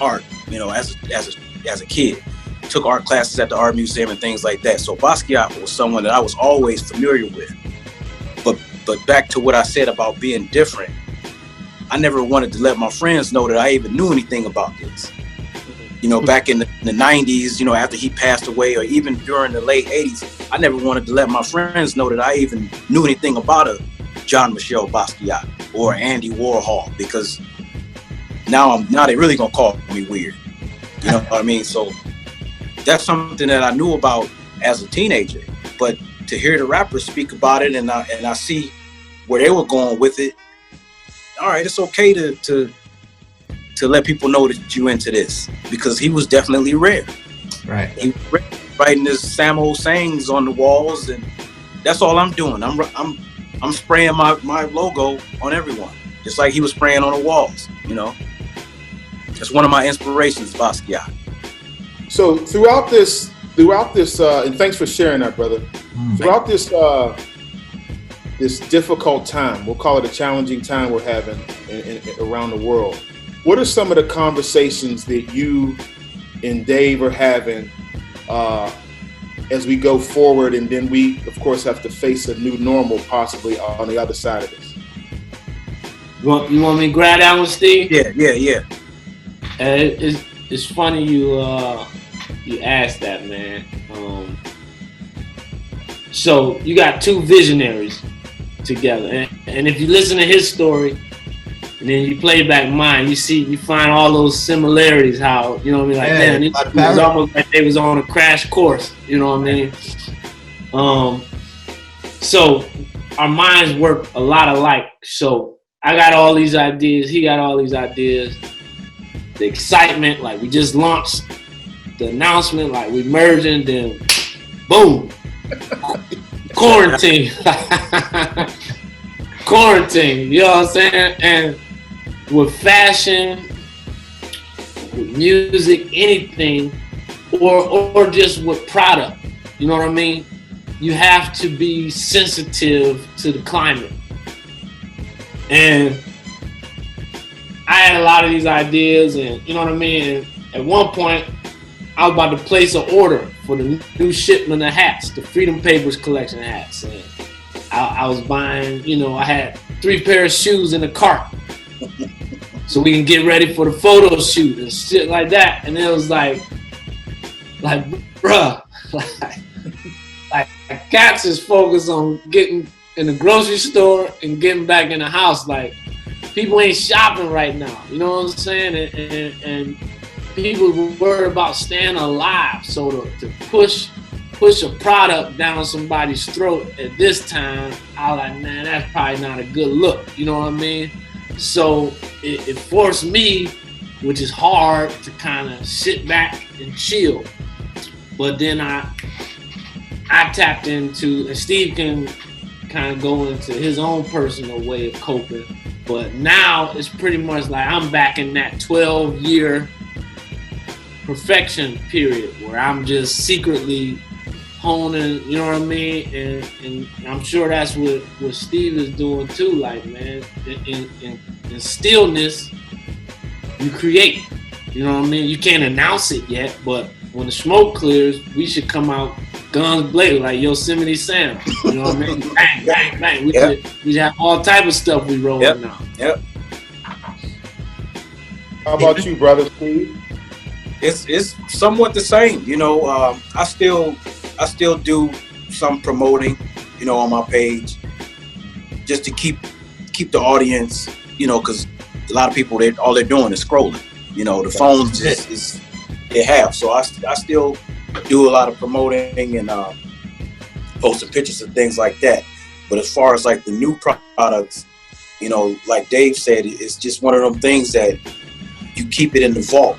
art, as a kid. Took art classes at the art museum and things like that. So Basquiat was someone that I was always familiar with. But back to what I said about being different, I never wanted to let my friends know that I even knew anything about this. Back in the 90s, after he passed away, or even during the late 80s, I never wanted to let my friends know that I even knew anything about a Jean-Michel Basquiat or Andy Warhol, because now they really gonna call me weird. You know what I mean? So that's something that I knew about as a teenager. But to hear the rappers speak about it and I see where they were going with it, all right, it's okay to let people know that you into this, because he was definitely rare. Right. He was writing his Samo sayings on the walls, and that's all I'm doing. I'm spraying my logo on everyone, just like he was spraying on the walls. That's one of my inspirations, Basquiat. So throughout this, and thanks for sharing that, brother. Throughout this difficult time, we'll call it a challenging time we're having around the world, what are some of the conversations that you and Dave are having as we go forward, and then we, of course, have to face a new normal possibly on the other side of this? You want me to grab that one, Steve? Yeah. It's funny you asked that, man. So you got two visionaries together, and if you listen to his story and then you play back mine, you find all those similarities. How like man, it was almost like they was on a crash course. You know what I mean? So our minds work a lot alike. So I got all these ideas, he got all these ideas. The excitement, like we just launched the announcement, like we merging, then boom, quarantine. Quarantine, you know what I'm saying? And with fashion, with music, anything, or just with product, you know what I mean? You have to be sensitive to the climate. And I had a lot of these ideas, and you know what I mean? And at one point, I was about to place an order for the new shipment of hats, the Freedom Papers collection of hats. And I was buying, I had 3 pairs of shoes in the cart so we can get ready for the photo shoot and shit like that. And it was like bruh, like cats is focused on getting in the grocery store and getting back in the house. Like, people ain't shopping right now, you know what I'm saying? And people were worried about staying alive. So to push a product down somebody's throat at this time, I was like, man, that's probably not a good look, you know what I mean? So it forced me, which is hard, to kind of sit back and chill. But then I tapped into, and Steve can kind of go into his own personal way of coping. But now it's pretty much like I'm back in that 12-year perfection period where I'm just secretly honing, you know what I mean? And I'm sure that's what Steve is doing too. Like, man, in stillness, you create. You know what I mean? You can't announce it yet, but when the smoke clears, we should come out guns blazing like Yosemite Sam. You know what I mean? Bang, bang, bang. We have all type of stuff we rolling now. Yep. How about you, brother Steve? It's somewhat the same. You know, I still do some promoting, you know, on my page, just to keep the audience, you know, because a lot of people, all they're doing is scrolling. You know, the phones is they have. So I still do a lot of promoting and posting pictures and things like that. But as far as like the new products, you know, like Dave said, it's just one of them things that you keep it in the vault.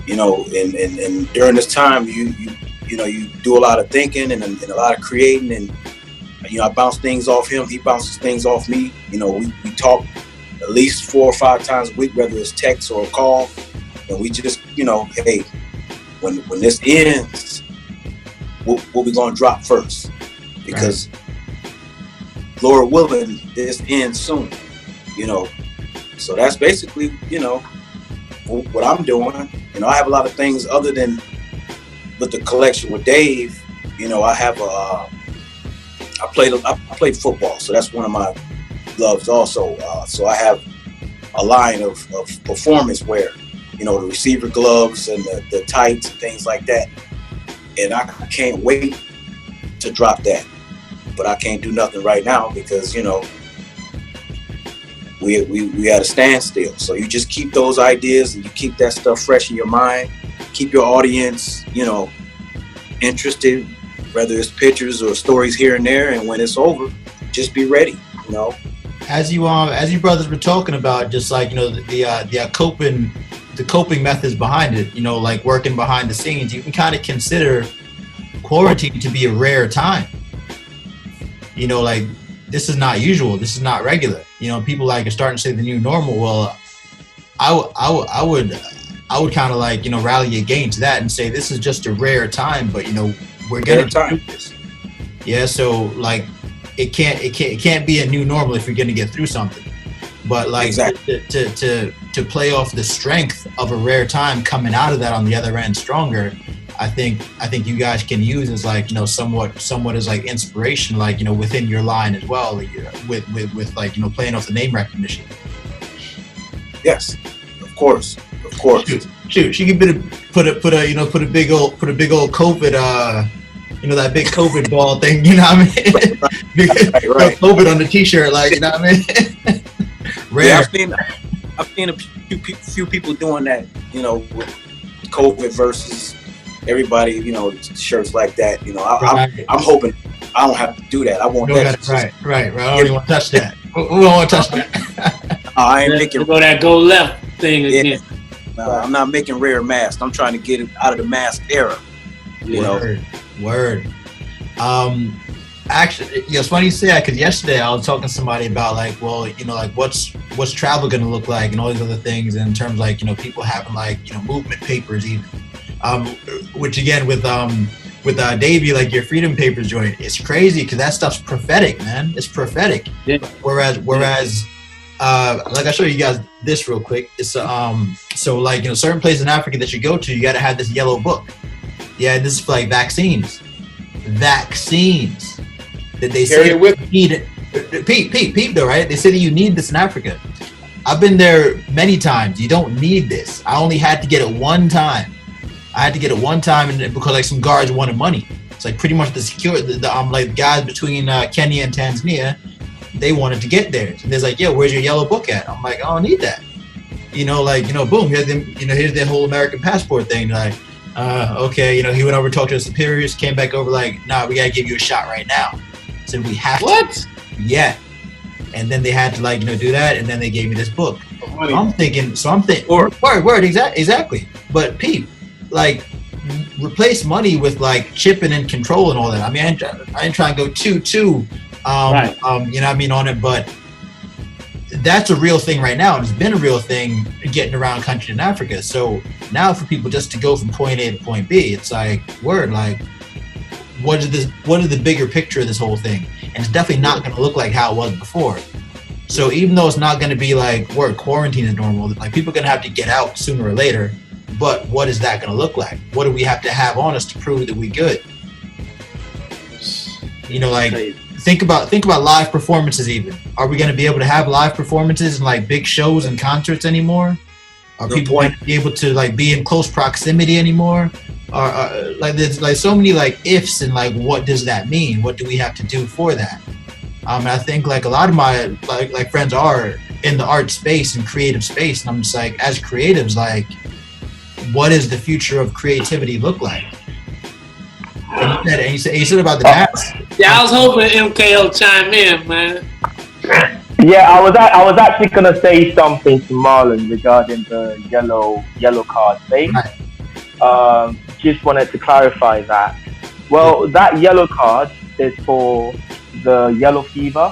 You know, and during this time, you know, you do a lot of thinking and a lot of creating, and you know, I bounce things off him, he bounces things off me. You know, we talk at least 4 or 5 times a week, whether it's text or a call, and we just, you know, hey, when this ends, what we gonna drop first? Because Lord willing, this ends soon. You know, so that's basically, you know, what I'm doing. You know, I have a lot of things other than with the collection with Dave. You know, I have I played football, so that's one of my loves also. So I have a line of performance wear, you know, the receiver gloves and the tights and things like that. And I can't wait to drop that. But I can't do nothing right now because, you know, we at a standstill. So you just keep those ideas and you keep that stuff fresh in your mind. Keep your audience, you know, interested, whether it's pictures or stories here and there. And when it's over, just be ready, you know. As you brothers were talking about, just like, you know, the coping methods behind it, you know, like working behind the scenes, you can kind of consider quarantine to be a rare time. You know, like, this is not usual. This is not regular. You know, people like are starting to say the new normal. Well, I would kind of like, you know, rally against that and say this is just a rare time. But, you know, we're gonna do this. Yeah. So like, it can't be a new normal if you're gonna get through something. But like, exactly. to play off the strength of a rare time coming out of that on the other end stronger, I think you guys can use as like, you know, somewhat as like inspiration, like, you know, within your line as well, like, with like, you know, playing off the name recognition. Yes, of course. Shoot, she could put a big old COVID, you know, that big COVID ball thing, you know what I mean? Right. COVID on the t-shirt, like, you know what I mean? Rare. Yeah, I've seen a few people doing that, you know, with COVID versus everybody, you know, shirts like that. You know, I'm hoping I don't have to do that. I want that. Right. I don't even want to touch that. We don't want to touch that. I ain't making go left thing again. No, I'm not making rare masks. I'm trying to get it out of the mask era. You know. Word. Actually, it's funny you say that because yesterday I was talking to somebody about like, well, you know, like what's travel going to look like and all these other things in terms of like, you know, people having like, you know, movement papers even, which again with Davey, like your freedom papers joint, it's crazy because that stuff's prophetic, man. It's prophetic. Yeah. Whereas like I'll show you guys this real quick. It's so like, you know, certain places in Africa that you go to, you got to have this yellow book. Yeah, this is for like vaccines that they say you need it. Peep though, right? They say that you need this in Africa. I've been there many times. You don't need this. I only had to get it one time. And because like some guards wanted money. It's like pretty much the security, like guys between Kenya and Tanzania, they wanted to get theirs. And they're like, yeah, where's your yellow book at? I'm like, I don't need that. You know, like, you know, boom, here's their whole American passport thing. Like, okay, you know, he went over, talked to his superiors, came back over like, nah, we gotta give you a shot right now. So we have to. Yeah. And then they had to like, you know, do that, and then they gave me this book. So I'm thinking, word, exactly. But Pete, like, replace money with like chipping and control and all that. I mean, I ain't trying to go too, you know what I mean, on it, but that's a real thing right now, and it's been a real thing getting around countries in Africa. So now for people just to go from point A to point B, it's like, word, like, what is the bigger picture of this whole thing? And it's definitely not going to look like how it was before. So even though it's not going to be like, word, quarantine is normal, like people are going to have to get out sooner or later. But what is that going to look like? What do we have to have on us to prove that we good? You know, like, think about live performances even. Are we going to be able to have live performances and like big shows and concerts anymore? Are people going to be able to like be in close proximity anymore? Like there's like so many like ifs and like what does that mean? What do we have to do for that? And I think like a lot of my like friends are in the art space and creative space, and I'm just like, as creatives, like, what does the future of creativity look like? And you said about the dance. Yeah, I was hoping MK will chime in, man. Yeah, I was actually gonna say something to Marlon regarding the yellow card thing. Right. Just wanted to clarify that. Well, that yellow card is for the yellow fever.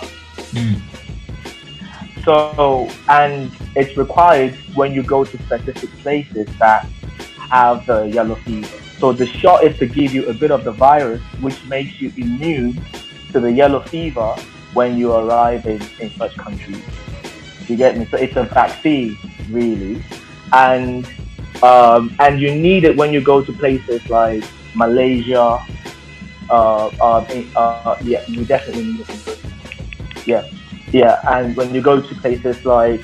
So, and it's required when you go to specific places that have the yellow fever. So the shot is to give you a bit of the virus, which makes you immune to the yellow fever when you arrive in such countries. Do you get me? So it's a vaccine, really. And you need it when you go to places like Malaysia. Yeah, you definitely need it. Yeah. And when you go to places like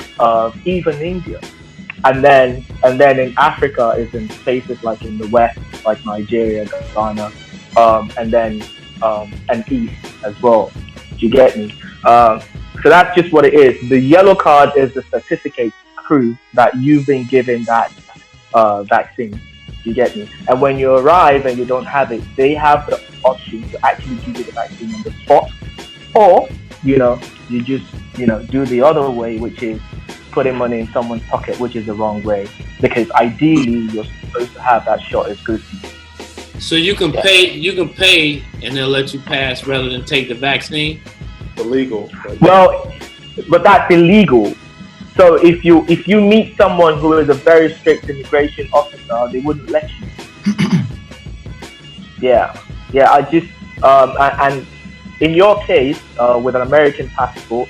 even India, and then in Africa is in places like in the West, like Nigeria, Ghana, and East as well. Do you get me? So that's just what it is. The yellow card is the certificate to prove that you've been given that vaccine. You get me? And when you arrive and you don't have it, they have the option to actually give you the vaccine on the spot, or you just do the other way, which is putting money in someone's pocket, which is the wrong way, because ideally you're supposed to have that shot as good for you. So you can pay, and they'll let you pass rather than take the vaccine. Illegal. Well, but that's illegal. So if you meet someone who is a very strict immigration officer, they wouldn't let you. Yeah. I just and in your case, with an American passport,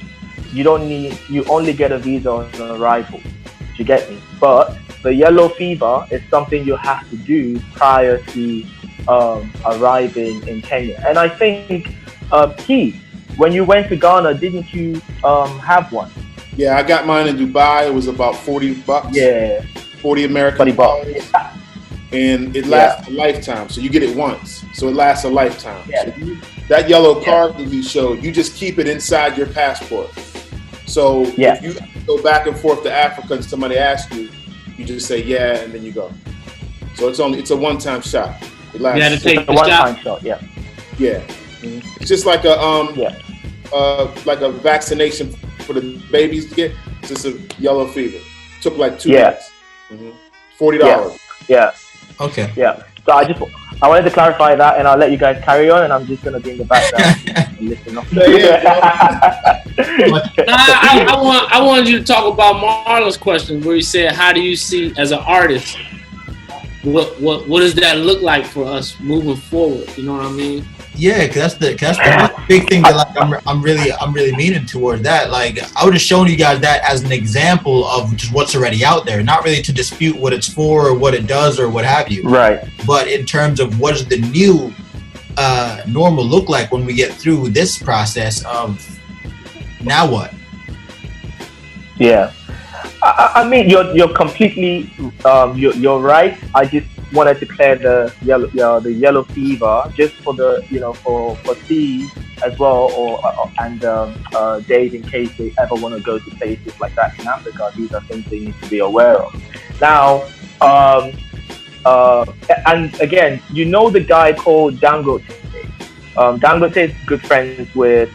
you only get a visa on arrival. Do you get me? But the yellow fever is something you have to do prior to arriving in Kenya. And I think, Keith, when you went to Ghana, didn't you have one? Yeah, I got mine in Dubai. It was about $40. Yeah. 40 American dollars. Yeah. And it lasts a lifetime. So you get it once. So it lasts a lifetime. Yeah. So that yellow card that you showed, you just keep it inside your passport. So if you go back and forth to Africa and somebody asks you, you just say yeah, and then you go. So it's a one-time shot. It lasts. You had to take a one-time shot. Yeah. Yeah. Mm-hmm. It's just like a vaccination for the babies to get. It's just a yellow fever. It took like 2 days. Mm-hmm. $40. Yeah. Okay. Yeah. So I wanted to clarify that, and I'll let you guys carry on, and I'm just gonna be in the background and listen up. I wanted you to talk about Marlon's question, where he said, "How do you see as an artist? What does that look like for us moving forward?" You know what I mean? Yeah, cause that's the big thing that like I'm really meaning toward that. Like I would have shown you guys that as an example of just what's already out there, not really to dispute what it's for or what it does or what have you. Right. But in terms of what does the new normal look like when we get through this process of now what? Yeah. I mean, you're completely you're right. I just wanted to clear the yellow fever just for the for Steve as well, and Dave, in case they ever want to go to places like that in Africa. These are things they need to be aware of. Now, and again, the guy called Dangote. Dangote is good friends with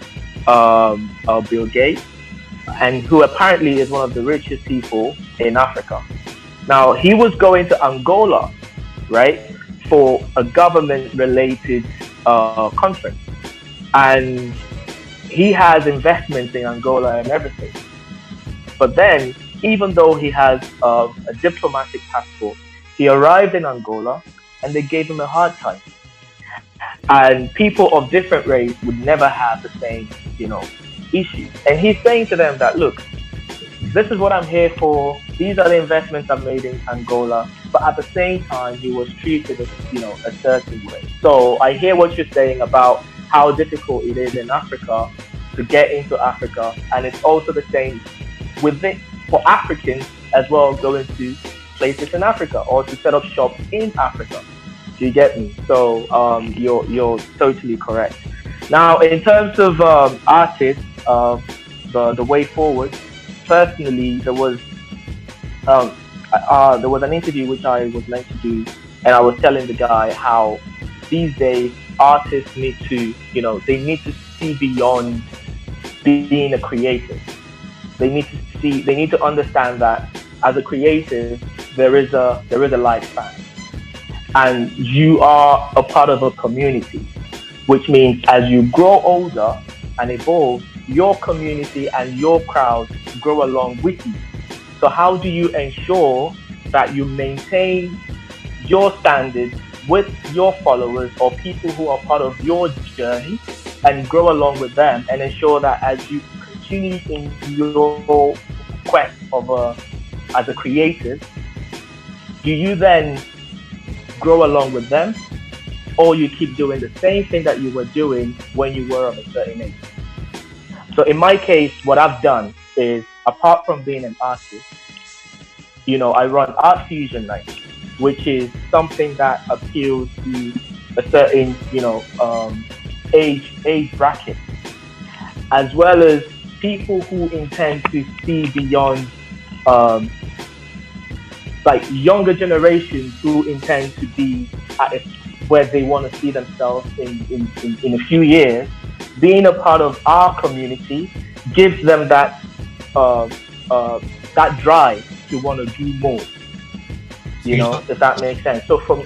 Bill Gates, and who apparently is one of the richest people in Africa. Now, he was going to Angola, right, for a government-related conference, and he has investments in Angola and everything. But then, even though he has a diplomatic passport, he arrived in Angola and they gave him a hard time. And people of different race would never have the same, issues. And he's saying to them that, look, this is what I'm here for. These are the investments I've made in Angola. But at the same time, he was treated as, a certain way. So I hear what you're saying about how difficult it is in Africa to get into Africa. And it's also the same with it for Africans as well, going to places in Africa or to set up shop in Africa. Do you get me? So you're totally correct. Now, in terms of artists, the way forward, personally, there was an interview which I was meant to do, and I was telling the guy how these days artists need to, they need to see beyond being a creative. They need to understand that as a creative, there is a lifespan, and you are a part of a community, which means as you grow older and evolve, your community and your crowd grow along with you. So how do you ensure that you maintain your standards with your followers or people who are part of your journey and grow along with them, and ensure that as you continue in your quest as a creative, do you then grow along with them, or you keep doing the same thing that you were doing when you were of a certain age? So in my case, what I've done is, apart from being an artist, I run Art Fusion Nights, which is something that appeals to a certain, age bracket, as well as people who intend to see beyond, like younger generations who intend to be at where they want to see themselves in a few years. Being a part of our community gives them that drive to want to do more. Does that make sense? So for me,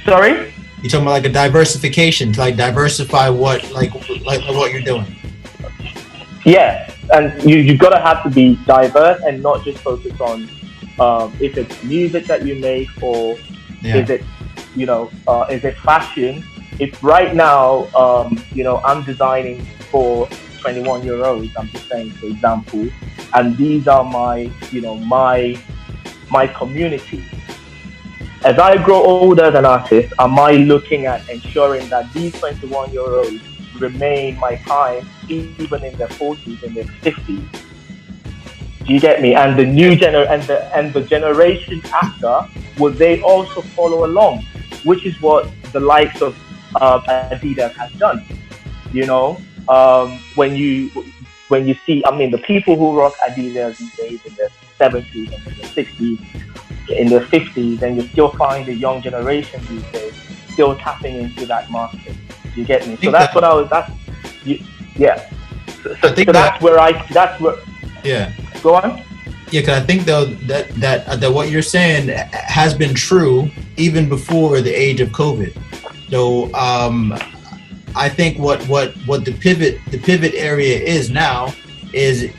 sorry? You're talking about like a diversification, to like diversify what you're doing. Yeah, and you gotta have to be diverse and not just focus on if it's music that you make, or is it is it fashion? If right now I'm designing for 21-year-olds, I'm just saying, for example, and these are my my community. As I grow older as an artist, am I looking at ensuring that these 21-year-olds remain my time even in their 40s and their 50s? Do you get me? And the new and the generation after, will they also follow along? Which is what the likes of Adidas has done. When you see, the people who rock Adidas these days in the 70s and in the 60s, in the 50s, and you still find the young generation these days still tapping into that market. Do you get me? So that's what I was. Yeah. Yeah. Go on. Yeah, because I think though that what you're saying has been true even before the age of COVID. So I think what the pivot area is now is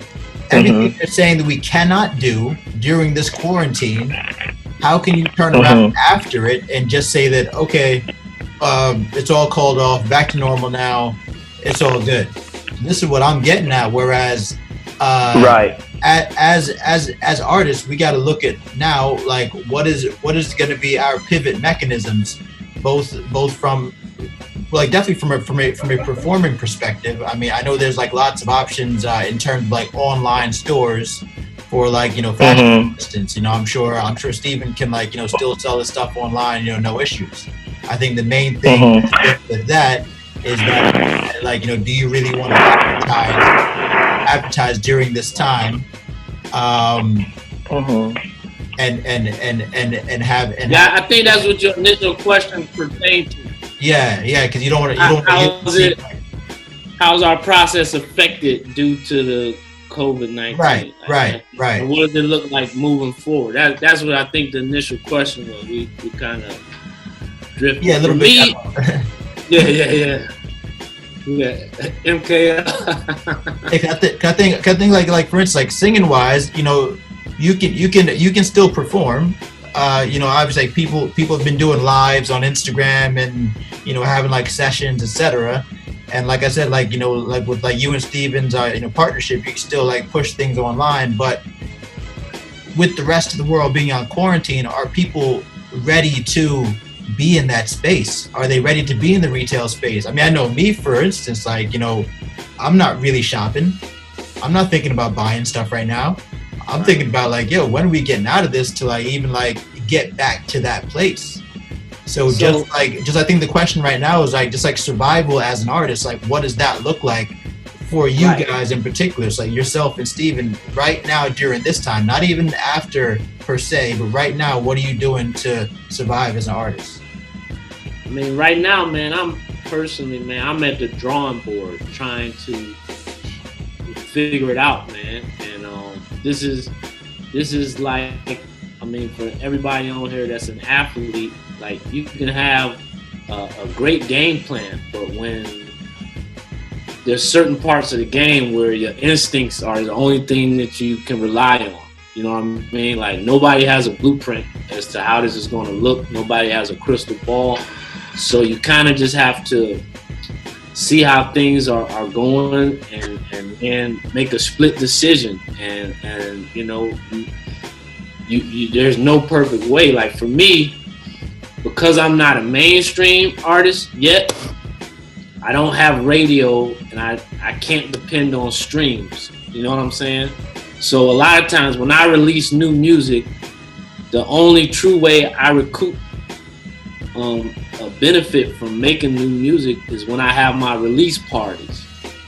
everything they're saying that we cannot do during this quarantine. How can you turn around after it and just say that, okay, it's all called off, back to normal now, it's all good? This is what I'm getting at. Whereas, right, as artists, we got to look at now, like what is going to be our pivot mechanisms, both from, like, definitely from a performing perspective. I mean, I know there's like lots of options in terms of like online stores for like fashion, for instance. I'm sure Steven can still sell his stuff online, no issues. I think the main thing with that is that do you really want to advertise during this time? And have. I think that's what your initial question pertained to. Yeah, because you don't want to. How's our process affected due to the COVID-19? Right. And what does it look like moving forward? That's what I think the initial question was. We kind of drifted. Yeah, a little bit. Yeah. Yeah, MK. I think like for instance, like singing wise, you know, you can still perform. You know, obviously people have been doing lives on Instagram and, you know, having like sessions, etc. And like I said, like, you know, like with like you and Steven's you know, partnership, you can still like push things online. But with the rest of the world being on quarantine, are people ready to be in that space? Are they ready to be in the retail space? I mean, I know me, for instance, like, you know, I'm not really shopping. I'm not thinking about buying stuff right now. I'm thinking about like, yo, when are we getting out of this to like even like get back to that place? So just I think the question right now is like just like survival as an artist, like what does that look like for you guys in particular? So like yourself and Steven right now during this time, not even after per se, but right now, what are you doing to survive as an artist? I mean, right now, man, I'm at the drawing board trying to figure it out, man. And this is like, I mean, for everybody on here that's an athlete, like you can have a great game plan, but when there's certain parts of the game where your instincts are the only thing that you can rely on. You know what I mean? Like nobody has a blueprint as to how this is going to look. Nobody has a crystal ball. So you kind of just have to see how things are going and make a split decision. And you know, you there's no perfect way. Like for me, because I'm not a mainstream artist yet, I don't have radio and I can't depend on streams. You know what I'm saying? So a lot of times when I release new music, the only true way I recoup a benefit from making new music is when I have my release parties.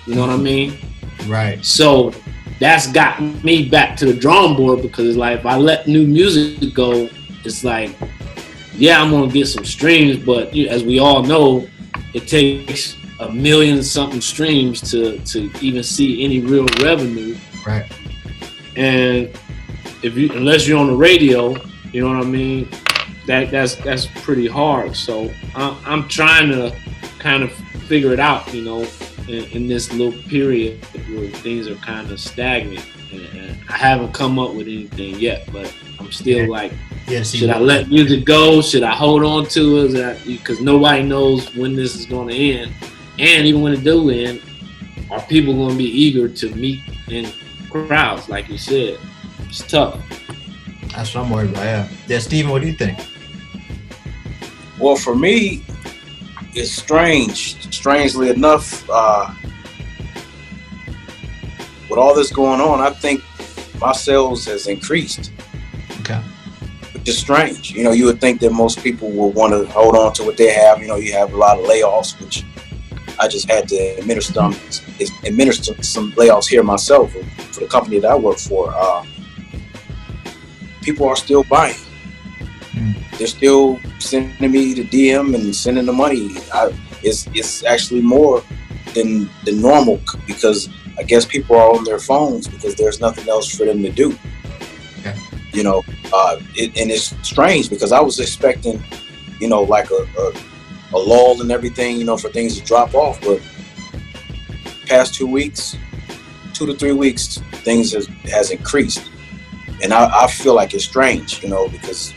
You know what I mean? Right. So that's got me back to the drawing board, because it's like if I let new music go, it's like, yeah, I'm gonna get some streams, but as we all know, it takes 1 million something streams to even see any real revenue. Right. And unless you're on the radio, you know what I mean, that's pretty hard. So I'm trying to kind of figure it out, you know, in this little period where things are kind of stagnant. And I haven't come up with anything yet, but I'm still like, should I let music go? Should I hold on to it? Because nobody knows when this is going to end. And even when it do end, are people going to be eager to meet in crowds, like you said? It's tough. That's what I'm worried about, yeah. Steven, what do you think? Well, for me, it's strange. Strangely enough, with all this going on, I think my sales has increased. Okay. Which is strange. You know, you would think that most people will want to hold on to what they have. You know, you have a lot of layoffs, which I just had to administer some layoffs here myself for the company that I work for. People are still buying. They're still sending me the DM and sending the money. It's actually more than normal, because I guess people are on their phones because there's nothing else for them to do. Okay. You know, and it's strange because I was expecting, you know, like a lull and everything, you know, for things to drop off. But past 2 weeks, 2 to 3 weeks, things has increased. And I feel like it's strange, you know, because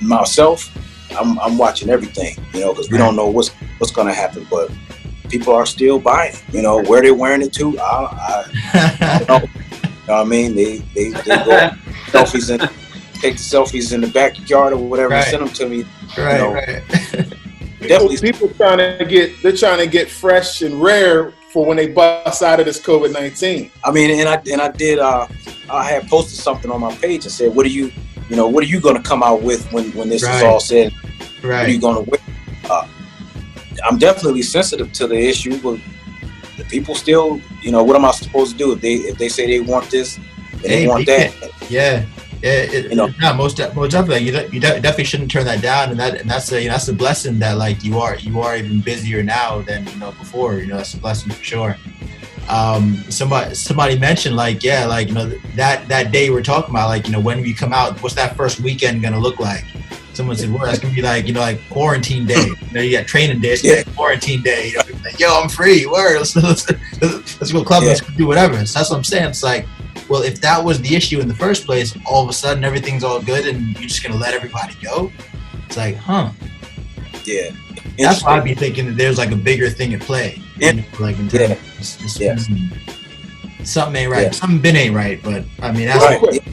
myself, I'm watching everything, you know, because we don't know what's going to happen. But people are still buying, you know, where they're wearing it to, I don't know. You know what I mean? They go selfies and take the selfies in the backyard or whatever, and send them to me. Right, you know. right. People trying to get fresh and rare for when they bust out of this COVID-19. I mean, and I had posted something on my page and said, what are you going to come out with when this is all said? Right. What are you going to wear? I'm definitely sensitive to the issue, but the people still, you know, what am I supposed to do if they say they want this and they want that? Yeah. You know, most definitely. You definitely shouldn't turn that down, and that's a blessing that like you are even busier now than, you know, before. You know, that's a blessing for sure. Somebody mentioned like, you know, that day we're talking about, like, you know, when we come out, what's that first weekend gonna look like? Someone said, well, that's gonna be like, you know, like quarantine day. You know, you got training day, it's like quarantine day. You know, Like, yo, I'm free. Word. Let's go club. Let's do whatever. So that's what I'm saying. It's like, well, if that was the issue in the first place, all of a sudden everything's all good and you're just gonna let everybody go. It's like, huh? Yeah. That's why I'd be thinking that there's like a bigger thing at play. Yeah. Like in terms something ain't right. Yeah. Something ain't right. But I mean, that's real quick.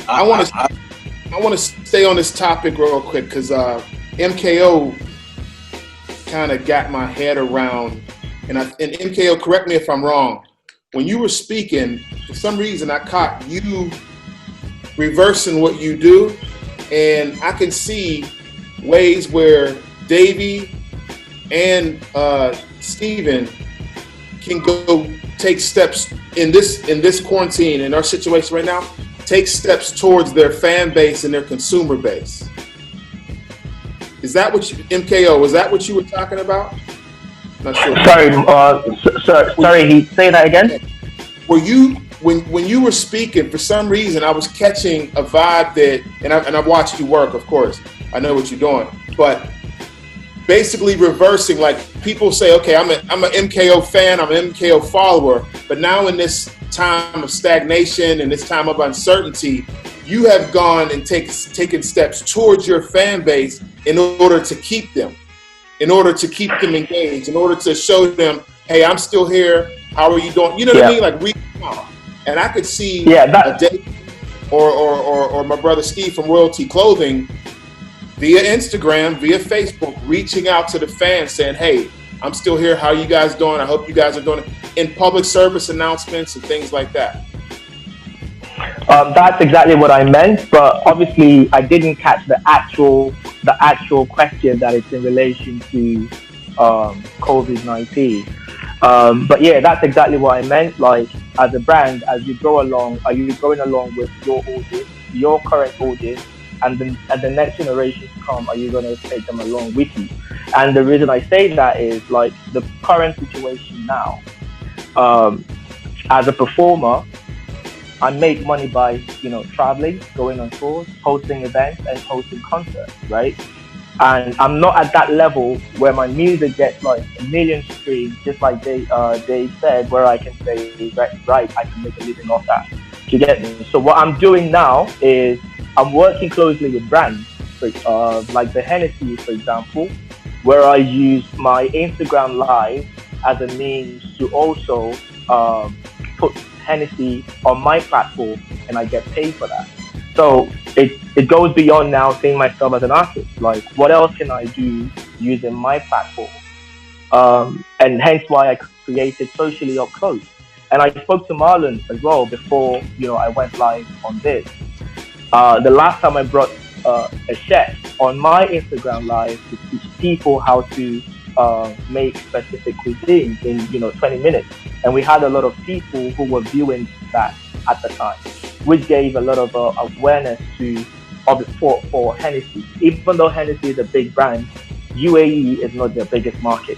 I want to stay on this topic real quick because MKO kind of got my head around, and MKO, correct me if I'm wrong. When you were speaking, for some reason, I caught you reversing what you do, and I can see ways where Davey and Steven can go take steps in this quarantine, in our situation right now, take steps towards their fan base and their consumer base. Is that what MKO? Is that what you were talking about? Not sure. Sorry. Say that again. Were you when you were speaking? For some reason, I was catching a vibe that, and I've watched you work. Of course, I know what you're doing, but basically reversing. Like people say, okay, I'm an MKO fan, I'm an MKO follower, but now in this time of stagnation and this time of uncertainty, you have gone and taken steps towards your fan base in order to keep them engaged, in order to show them, hey, I'm still here. How are you doing? You know what I mean? Like reach out. And I could see Dave or my brother Steve from Royalty Clothing via Instagram, via Facebook, reaching out to the fans saying, hey, I'm still here. How are you guys doing? I hope you guys are doing it, in public service announcements and things like that. That's exactly what I meant, but obviously I didn't catch the actual question that it's in relation to COVID-19. But yeah, that's exactly what I meant. Like, as a brand, as you go along, are you going along with your audience, your current audience, and then as the next generation to come, are you going to take them along with you? And the reason I say that is, like, the current situation now, as a performer, I make money by, traveling, going on tours, hosting events, and hosting concerts, right? And I'm not at that level where my music gets like 1 million streams, just like they said, where I can say, right, I can make a living off that. Do you get me? So what I'm doing now is I'm working closely with brands, like the Hennessy, for example, where I use my Instagram Live as a means to also put Hennessy on my platform, and I get paid for that. So it goes beyond now seeing myself as an artist. Like, what else can I do using my platform? And hence why I created Socially Up Close. And I spoke to Marlon as well before, I went live on this. The last time I brought a chef on my Instagram Live to teach people how to make specific cuisines in 20 minutes, and we had a lot of people who were viewing that at the time, which gave a lot of awareness for Hennessy. Even though Hennessy is a big brand, UAE is not their biggest market,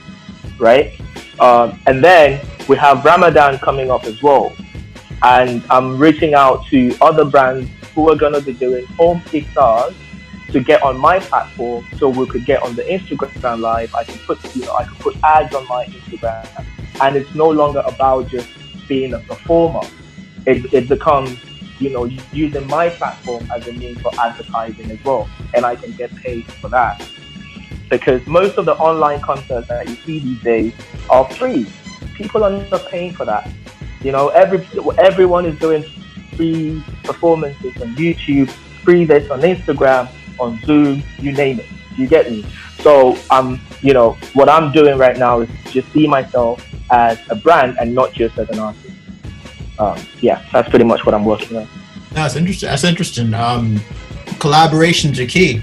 right? And then we have Ramadan coming up as well, and I'm reaching out to other brands who are going to be doing home iftars to get on my platform, so we could get on the Instagram Live. I can put ads on my Instagram, and it's no longer about just being a performer. It becomes, using my platform as a means for advertising as well, and I can get paid for that. Because most of the online concerts that you see these days are free. People are not paying for that. Everyone is doing free performances on YouTube, free this on Instagram, on Zoom, you name it. You get me? So what I'm doing right now is just see myself as a brand and not just as an artist. That's pretty much what I'm working on. That's interesting. Collaborations are key,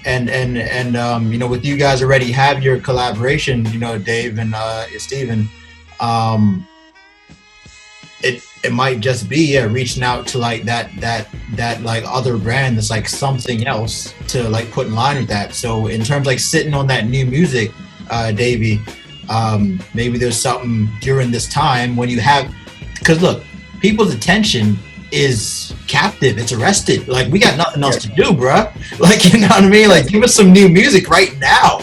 and with you guys already have your collaboration, Dave and Steven. It might just be reaching out to like that like other brand that's like something else to like put in line with that. So in terms of like sitting on that new music, Davey, maybe there's something during this time when you have, because look, people's attention is captive, it's arrested. Like, we got nothing else to do, bruh. Like, you know what I mean? Like, give us some new music right now.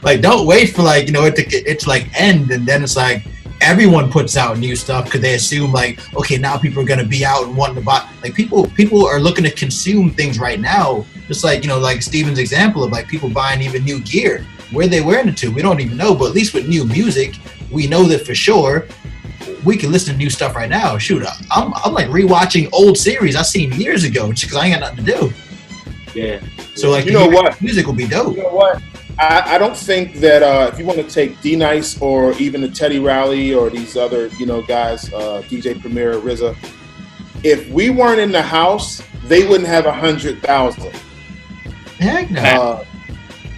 Like, don't wait for like, it to like end, and then it's like everyone puts out new stuff because they assume like, okay, now people are gonna be out and wanting to buy. Like people are looking to consume things right now. Just like, like Steven's example of like people buying even new gear. Where they wearing it to, we don't even know. But at least with new music, we know that for sure. We can listen to new stuff right now. Shoot, I'm like rewatching old series I seen years ago just because I ain't got nothing to do. Yeah. So like, what? Music will be dope. You know what? I don't think that if you want to take D Nice or even the Teddy Riley or these other guys, DJ Premier, RZA, if we weren't in the house, they wouldn't have 100,000. Heck no.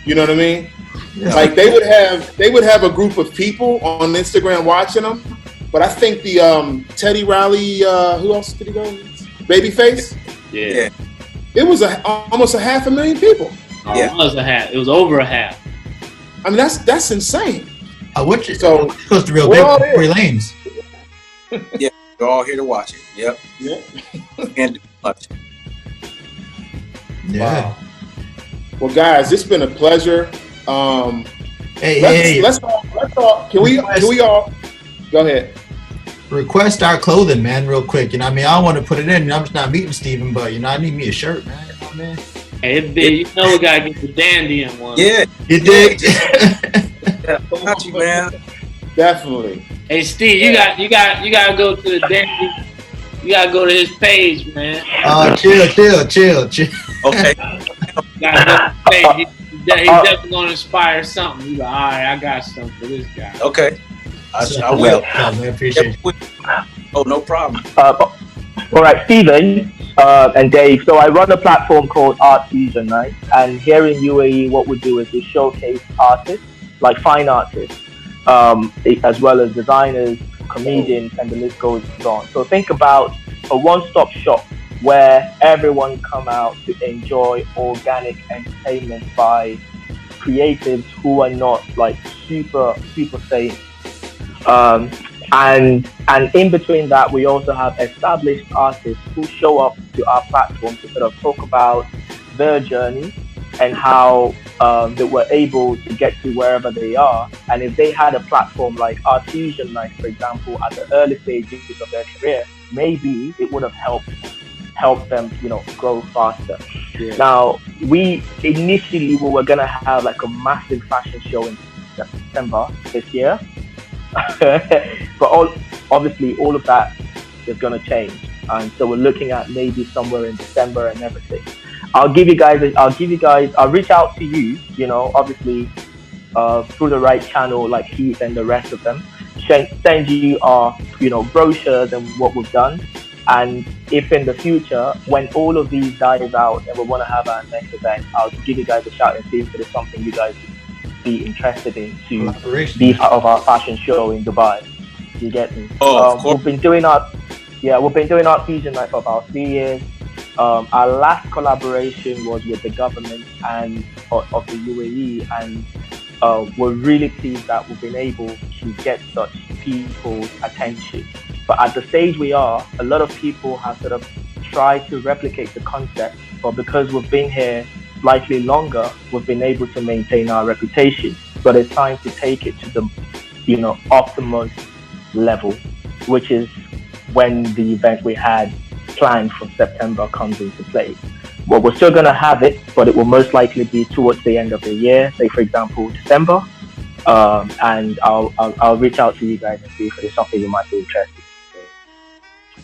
You know what I mean? Yeah. Like they would have a group of people on Instagram watching them. But I think the Teddy Riley, who else did he go? Babyface. Yeah. It was almost 500,000 people. It was a half. It was over a half. I mean, that's insane. So close to real big Tory Lanez. Yeah, we're all here to watch it. Yep. Yeah. Can't do much. Yeah. Wow. Well, guys, it's been a pleasure. Let's talk. Can we all go ahead? Request our clothing, man, real quick. I don't want to put it in. I'm just not meeting Steven, but I need me a shirt, man. Man. Hey, we gotta get the dandy in one. Yeah, you dig? Yeah, got you, man. Definitely. Hey, Steve, you gotta go to the dandy. You gotta go to his page, man. Chill. Okay. You gotta go to his page. He's definitely gonna inspire something. You go, all right, I got something for this guy. Okay. I will. I appreciate it. Oh, no problem. All right, Steven and Dave. So I run a platform called Art Fusion, right? And here in UAE, what we do is we showcase artists, like fine artists, as well as designers, comedians, and the list goes on. So think about a one-stop shop where everyone come out to enjoy organic entertainment by creatives who are not like super famous. And in between that, we also have established artists who show up to our platform to sort of talk about their journey and how they were able to get to wherever they are. And if they had a platform like Art Fusion Night, for example, at the early stages of their career, maybe it would have helped them, grow faster. Yeah. Now, we were gonna have like a massive fashion show in September this year. But obviously all of that is going to change, and so we're looking at maybe somewhere in December and everything. I'll reach out to you, obviously through the right channel like Keith and the rest of them, send you our brochures and what we've done. And if in the future, when all of these dies out and we want to have our next event, I'll give you guys a shout and see if there's something you guys be interested in to be part of our fashion show in Dubai. You get me? Oh, of course. We've been doing Art Fusion Night for about 3 years. Our last collaboration was with the government and of the UAE, and we're really pleased that we've been able to get such people's attention. But at the stage we are, a lot of people have sort of tried to replicate the concept, but because we've been here slightly longer, we've been able to maintain our reputation. But it's time to take it to the, optimal level, which is when the event we had planned for September comes into play. Well, we're still going to have it, but it will most likely be towards the end of the year, say for example December. And I'll reach out to you guys and see if there's something you might be interested in.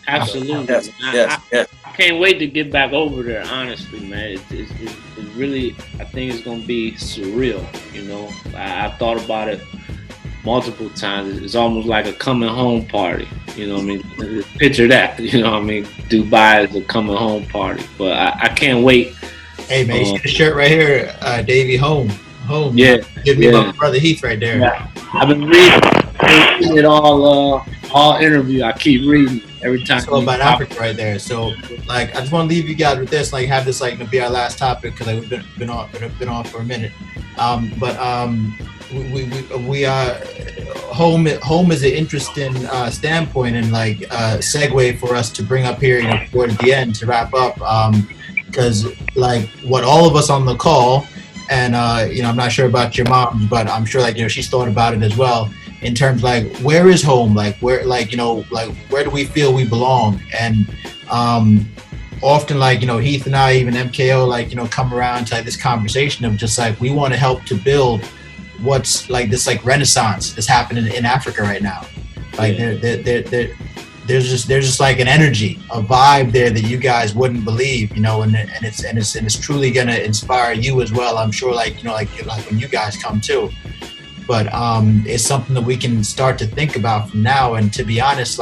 Absolutely. Yes. I can't wait to get back over there, honestly, man. It's really, I think it's going to be surreal, I thought about it multiple times. It's almost like a coming home party, Picture that, Dubai is a coming home party. But I can't wait. Hey, man, you see the shirt right here, Davey, home. Yeah. Give me my brother Heath right there. Yeah. I've been reading it all interview. I keep reading every time. It's all about Africa right there. So, I just want to leave you guys with this. Have this be our last topic because we've been on for a minute. We home is an interesting standpoint and segue for us to bring up here toward the end to wrap up. Because what all of us on the call And I'm not sure about your mom, but I'm sure she's thought about it as well. In terms where is home? Where where do we feel we belong? And often Heath and I, even MKO, come around to this conversation of just we want to help to build what's this renaissance that's happening in Africa right now. There's just an energy, a vibe there that you guys wouldn't believe, and it's truly gonna inspire you as well. I'm sure like when you guys come too. But it's something that we can start to think about from now. And to be honest,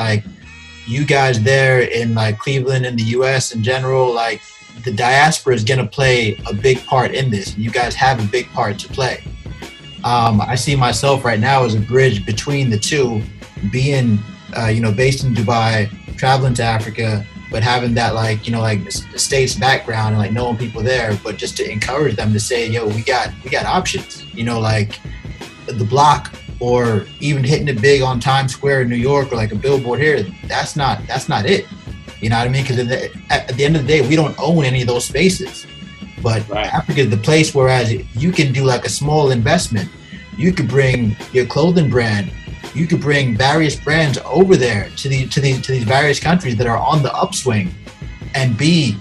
you guys there in Cleveland and the US in general, the diaspora is gonna play a big part in this. You guys have a big part to play. I see myself right now as a bridge between the two, being based in Dubai, traveling to Africa, but having that the States background and knowing people there, but just to encourage them to say, yo, we got options, the block, or even hitting it big on Times Square in New York, or a billboard here. That's not it. You know what I mean? Because at the end of the day, we don't own any of those spaces. But right. Africa is the place whereas you can do a small investment. You could bring your clothing brand. You could bring various brands over there to these various countries that are on the upswing, and be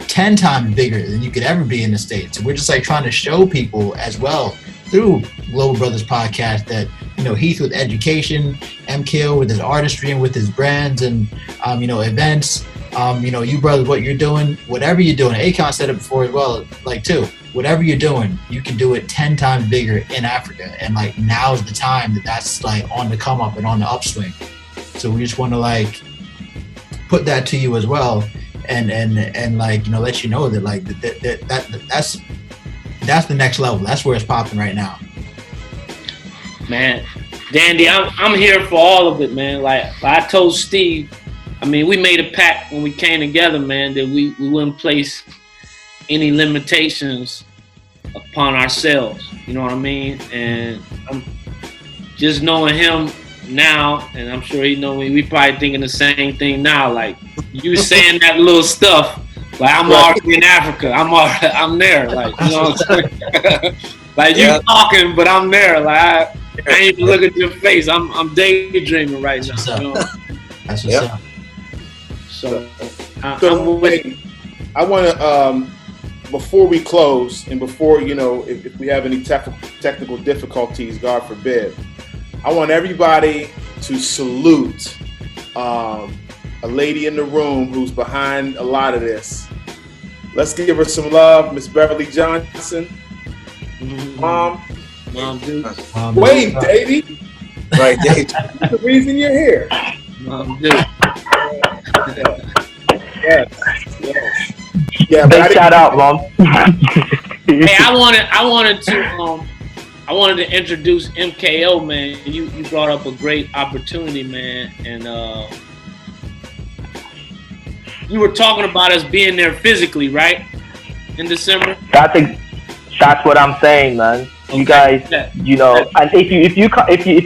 10 times bigger than you could ever be in the States. So we're just trying to show people as well through Global Brothers Podcast that Heath with education, MKO with his artistry and with his brands and events. You brothers, what you're doing, whatever you're doing, Akon said it before as well, too. Whatever you're doing, you can do it 10 times bigger in Africa. And now's the time that's on the come up and on the upswing. So we just want to put that to you as well, and let you know that that's the next level. That's where it's popping right now. Man, Dandy, I'm here for all of it, man. I told Steve, we made a pact when we came together, man, that we wouldn't place any limitations upon ourselves. You know what I mean? And I'm just knowing him now, and I'm sure he know me, we probably thinking the same thing now. You saying that little stuff, I'm already in Africa. I'm there. You know what I'm saying? You talking, but I'm there. I ain't even look at your face. I'm daydreaming right now. That's what's up. So I want to, before we close, and before, if we have any technical difficulties, God forbid, I want everybody to salute a lady in the room who's behind a lot of this. Let's give her some love, Miss Beverly Johnson. Mom, dude. Wait, Davey. Right, Dave. That's the reason you're here. Mom, dude. Yes. Yeah, big shout out, Mom. Hey, I wanted to introduce MKO, man. You brought up a great opportunity, man, and you were talking about us being there physically, right? In December. That's what I'm saying, man. Okay. You guys, and if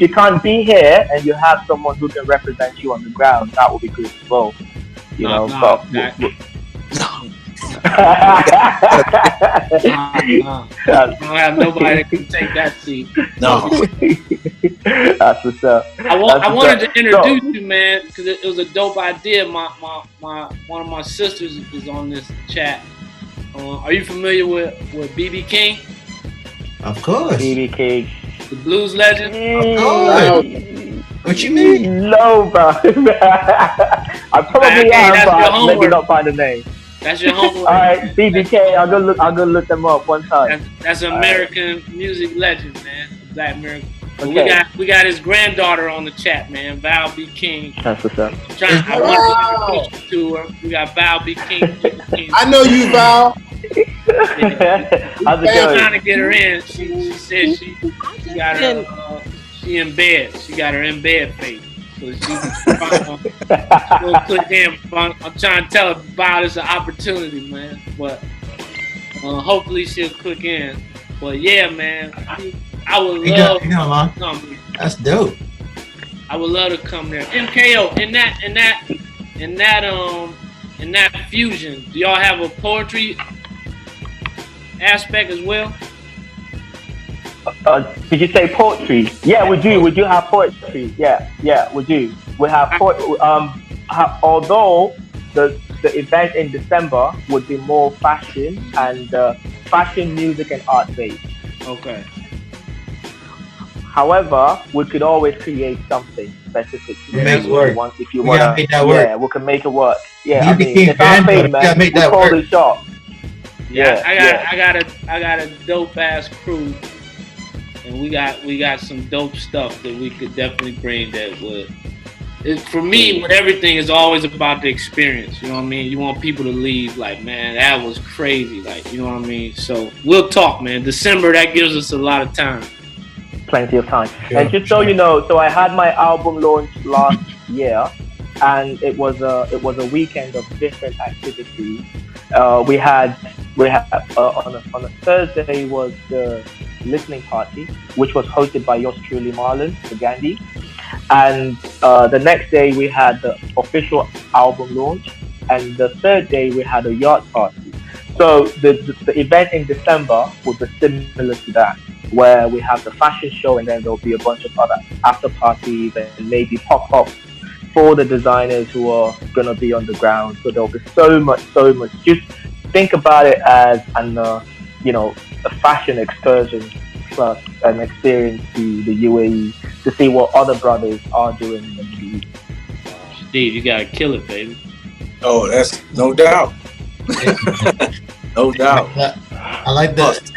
you can't be here and you have someone who can represent you on the ground, that would be good as well. I don't have nobody that can take that seat. No. That's what's up. I wanted to introduce you, man, because it was a dope idea. My one of my sisters is on this chat. Are you familiar with BB King? Of course. BB King. The blues legend? Of course. What you mean? No, bro. I probably am, but maybe not find the name. That's your homework. All right, BBK. I'll go look them up one time. That's an American music legend, man. Black American. Okay. We got his granddaughter on the chat, man. Val B. King. That's what's up. I want to introduce you to her. We got Val B. King. I know you, Val. How's it going? Trying to get her in. She said she got her. She in bed. She got her in bed face. So she'll click in. I'm trying to tell her about this opportunity, man. But hopefully she'll click in. But yeah, man, I would love to come there. That's dope. I would love to come there. MKO, in that fusion, do y'all have a poetry aspect as well? Did you say poetry? Yeah, we do. We do have poetry. Yeah, we do. We have although the event in December would be more fashion and fashion, music, and art based. Okay. However, we could always create something specific. Make it work. If you want to make that work. Yeah, we can make it work. Yeah, I mean, it's our thing, man. We call it shop. Yeah, I got a dope ass crew, and we got some dope stuff that we could definitely bring. That would, for me, with everything is always about the experience. You know what I mean? You want people to leave like, man, that was crazy. Like, you know what I mean? So we'll talk, man. December, that gives us a lot of time. Plenty of time. Yeah, and just so you know, so I had my album launch last year, and it was a weekend of different activities. We had on a Thursday was the listening party, which was hosted by yours truly, Marlon, the Gandhi, and the next day we had the official album launch, and the third day we had a yacht party. So the event in December will be similar to that, where we have the fashion show, and then there'll be a bunch of other after parties and maybe pop-ups for the designers who are gonna be on the ground. So there'll be so much. Just think about it as a fashion excursion plus an experience to the UAE to see what other brothers are doing in the Middle East. Steve, you gotta kill it, baby. Oh, that's no doubt. No doubt. I like that,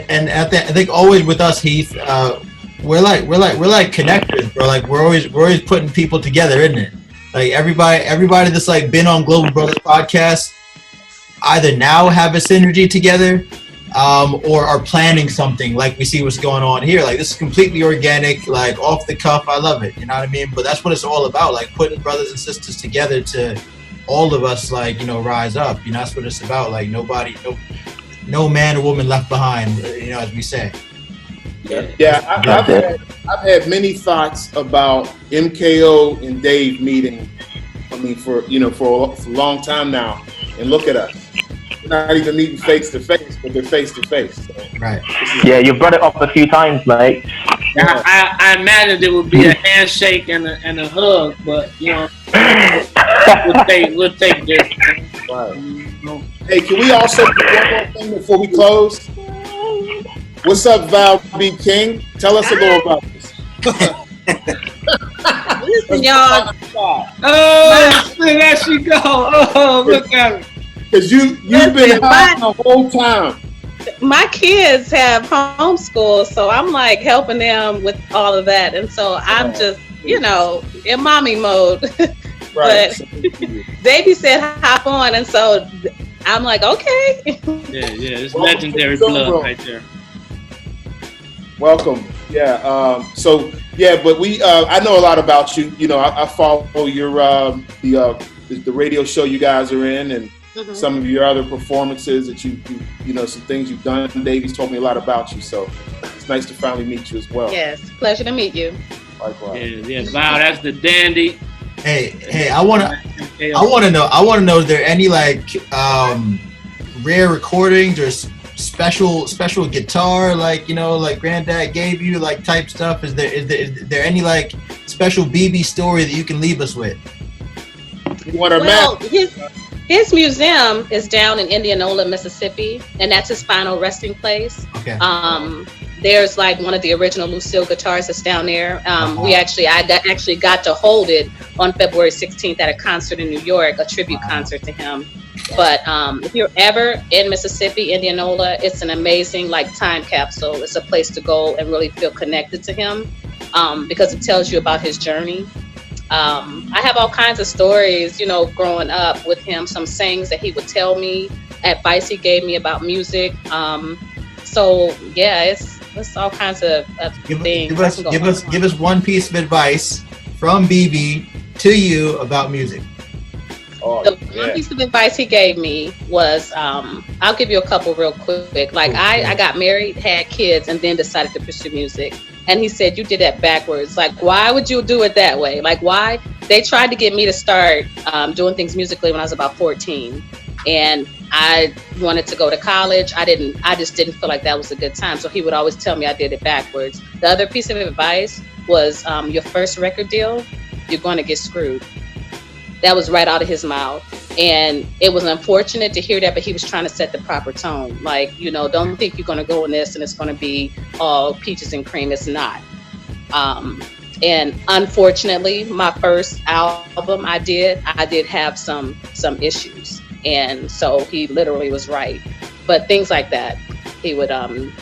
and I think always with us, Heath, we're like connectors, bro. Like we're always putting people together, isn't it? Like everybody that's like been on Global Brothers Podcast, either now have a synergy together, or are planning something. Like we see what's going on here. Like this is completely organic, like off the cuff. I love it. You know what I mean? But that's what it's all about. Like putting brothers and sisters together to all of us, like, you know, rise up. You know, that's what it's about. Like no man or woman left behind, you know, as we say. Yeah, I've had many thoughts about MKO and Dave meeting. I mean, for a long time now, and look at us. We're not even meeting face to face, but they're face to face. Right. Yeah, you brought it up a few times, mate. Yeah. I imagined it would be a handshake and a hug, but you know, we'll take this. Right. Hey, can we also do one more thing before we close? What's up, Val B. King? Tell us a little about this. Listen, y'all. Oh, there she go. Oh, look at her. Because you've been hot the whole time. My kids have homeschool, so I'm like helping them with all of that. And so I'm just, in mommy mode. Right. But Davey said hop on, and so I'm like, okay. Yeah, it's legendary blood right there. Welcome. Yeah. But we I know a lot about you. You know, I follow your the radio show you guys are in, and some of your other performances that you some things you've done. Davey's told me a lot about you, so it's nice to finally meet you as well. Yes, pleasure to meet you. Likewise. Yeah. Wow, that's the dandy. Hey, I want to know, is there any like rare recordings or special guitar, like, like Granddad gave you, like, type stuff? Is there any like special BB story that you can leave us with? His museum is down in Indianola, Mississippi, and that's his final resting place. Okay. There's like one of the original Lucille guitars that's down there. I actually got to hold it on February 16th at a concert in New York, a tribute concert to him. But if you're ever in Mississippi, Indianola, it's an amazing like time capsule. It's a place to go and really feel connected to him because it tells you about his journey. I have all kinds of stories, growing up with him, some sayings that he would tell me, advice he gave me about music. It's all kinds of things. Give us one piece of advice from BB to you about music. One piece of advice he gave me was, I'll give you a couple real quick. Like I got married, had kids, and then decided to pursue music. And he said, you did that backwards. Like, why would you do it that way? Like, why? They tried to get me to start doing things musically when I was about 14. And I wanted to go to college. I just didn't feel like that was a good time. So he would always tell me I did it backwards. The other piece of advice was your first record deal, you're going to get screwed. That was right out of his mouth. And it was unfortunate to hear that, but he was trying to set the proper tone. Like, don't think you're going to go in this and it's going to be all peaches and cream. It's not. And unfortunately, my first album I did have some issues. And so he literally was right. But things like that, he would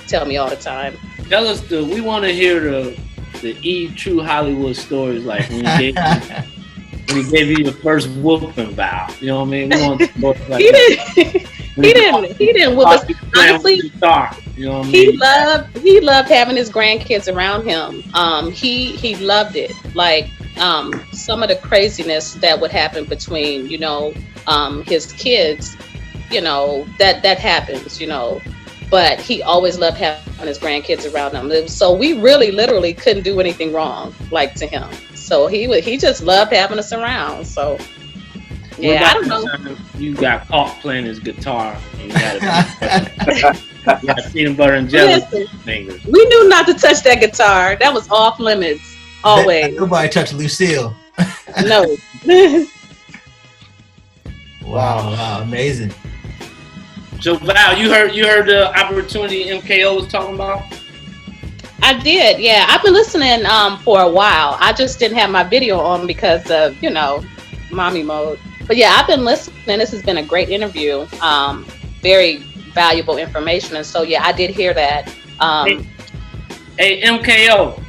tell me all the time. Tell us we want to hear the true Hollywood stories, like when he gave you the first whooping bow. You know what I mean? We want stories like he didn't whoop us. Honestly, guitar, you know what I mean? He loved having his grandkids around him. He loved it. Like some of the craziness that would happen between, his kids, that happens, but he always loved having his grandkids around him. So we really literally couldn't do anything wrong, like, to him. So he just loved having us around. So yeah, I don't know. You got caught playing his guitar and you got peanut butter and jelly fingers. We knew not to touch that guitar. That was off limits. Always. Nobody touched Lucille. No. Wow, amazing. So Val, you heard the opportunity MKO was talking about? I did, yeah. I've been listening for a while. I just didn't have my video on because of, mommy mode. But yeah, I've been listening. This has been a great interview. Very valuable information. And so yeah, I did hear that. Hey, MKO.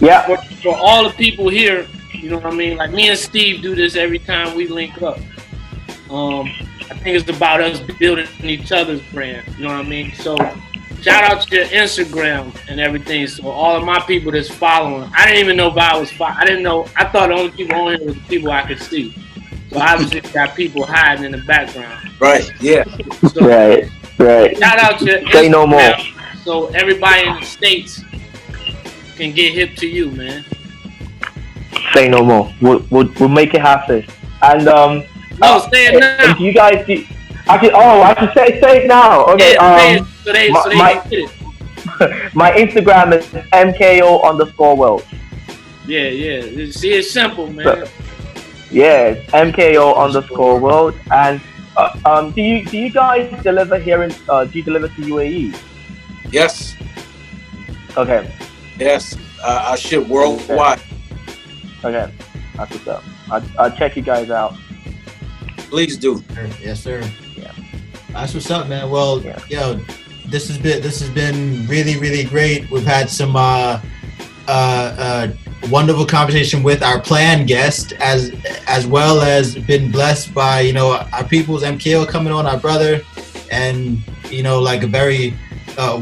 Yeah. For all the people here, you know what I mean? Like, me and Steve do this every time we link up. I think it's about us building each other's brand. You know what I mean? So shout out to your Instagram and everything. So all of my people that's following, I didn't even know if I was I didn't know. I thought the only people on here was the people I could see. So obviously got people hiding in the background. Right. Yeah. So, right. Shout out to your Instagram. Say no more. So everybody in the States can get hip to you, man. Say no more. We'll make it happen. And no, say it now. Do you guys I should say it now. Okay. Yeah, so they get it. My Instagram is MKO_world. Yeah. See, it's simple, man. Yeah, MKO_world. And do you guys deliver here in? Do you deliver to UAE? Yes. Okay. Yes. I ship worldwide. Okay. That's what's up. I'll check you guys out. Please do. Yes, sir. Yeah. That's what's up, man. Well, this has been really, really great. We've had some wonderful conversation with our planned guest, as well as been blessed by our people's MKO coming on, our brother, and like a very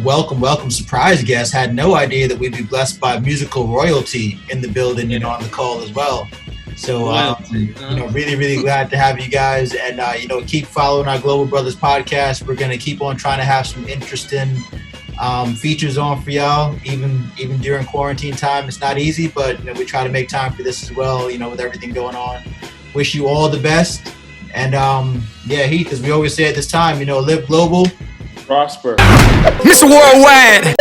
welcome surprise guest. Had no idea that we'd be blessed by musical royalty in the building, on the call as well. So, really, really glad to have you guys, and keep following our Global Brothers podcast. We're gonna keep on trying to have some interesting features on for y'all, even during quarantine time. It's not easy, but we try to make time for this as well. With everything going on. Wish you all the best, and Heath, as we always say at this time, live global, prosper. Mr. Worldwide.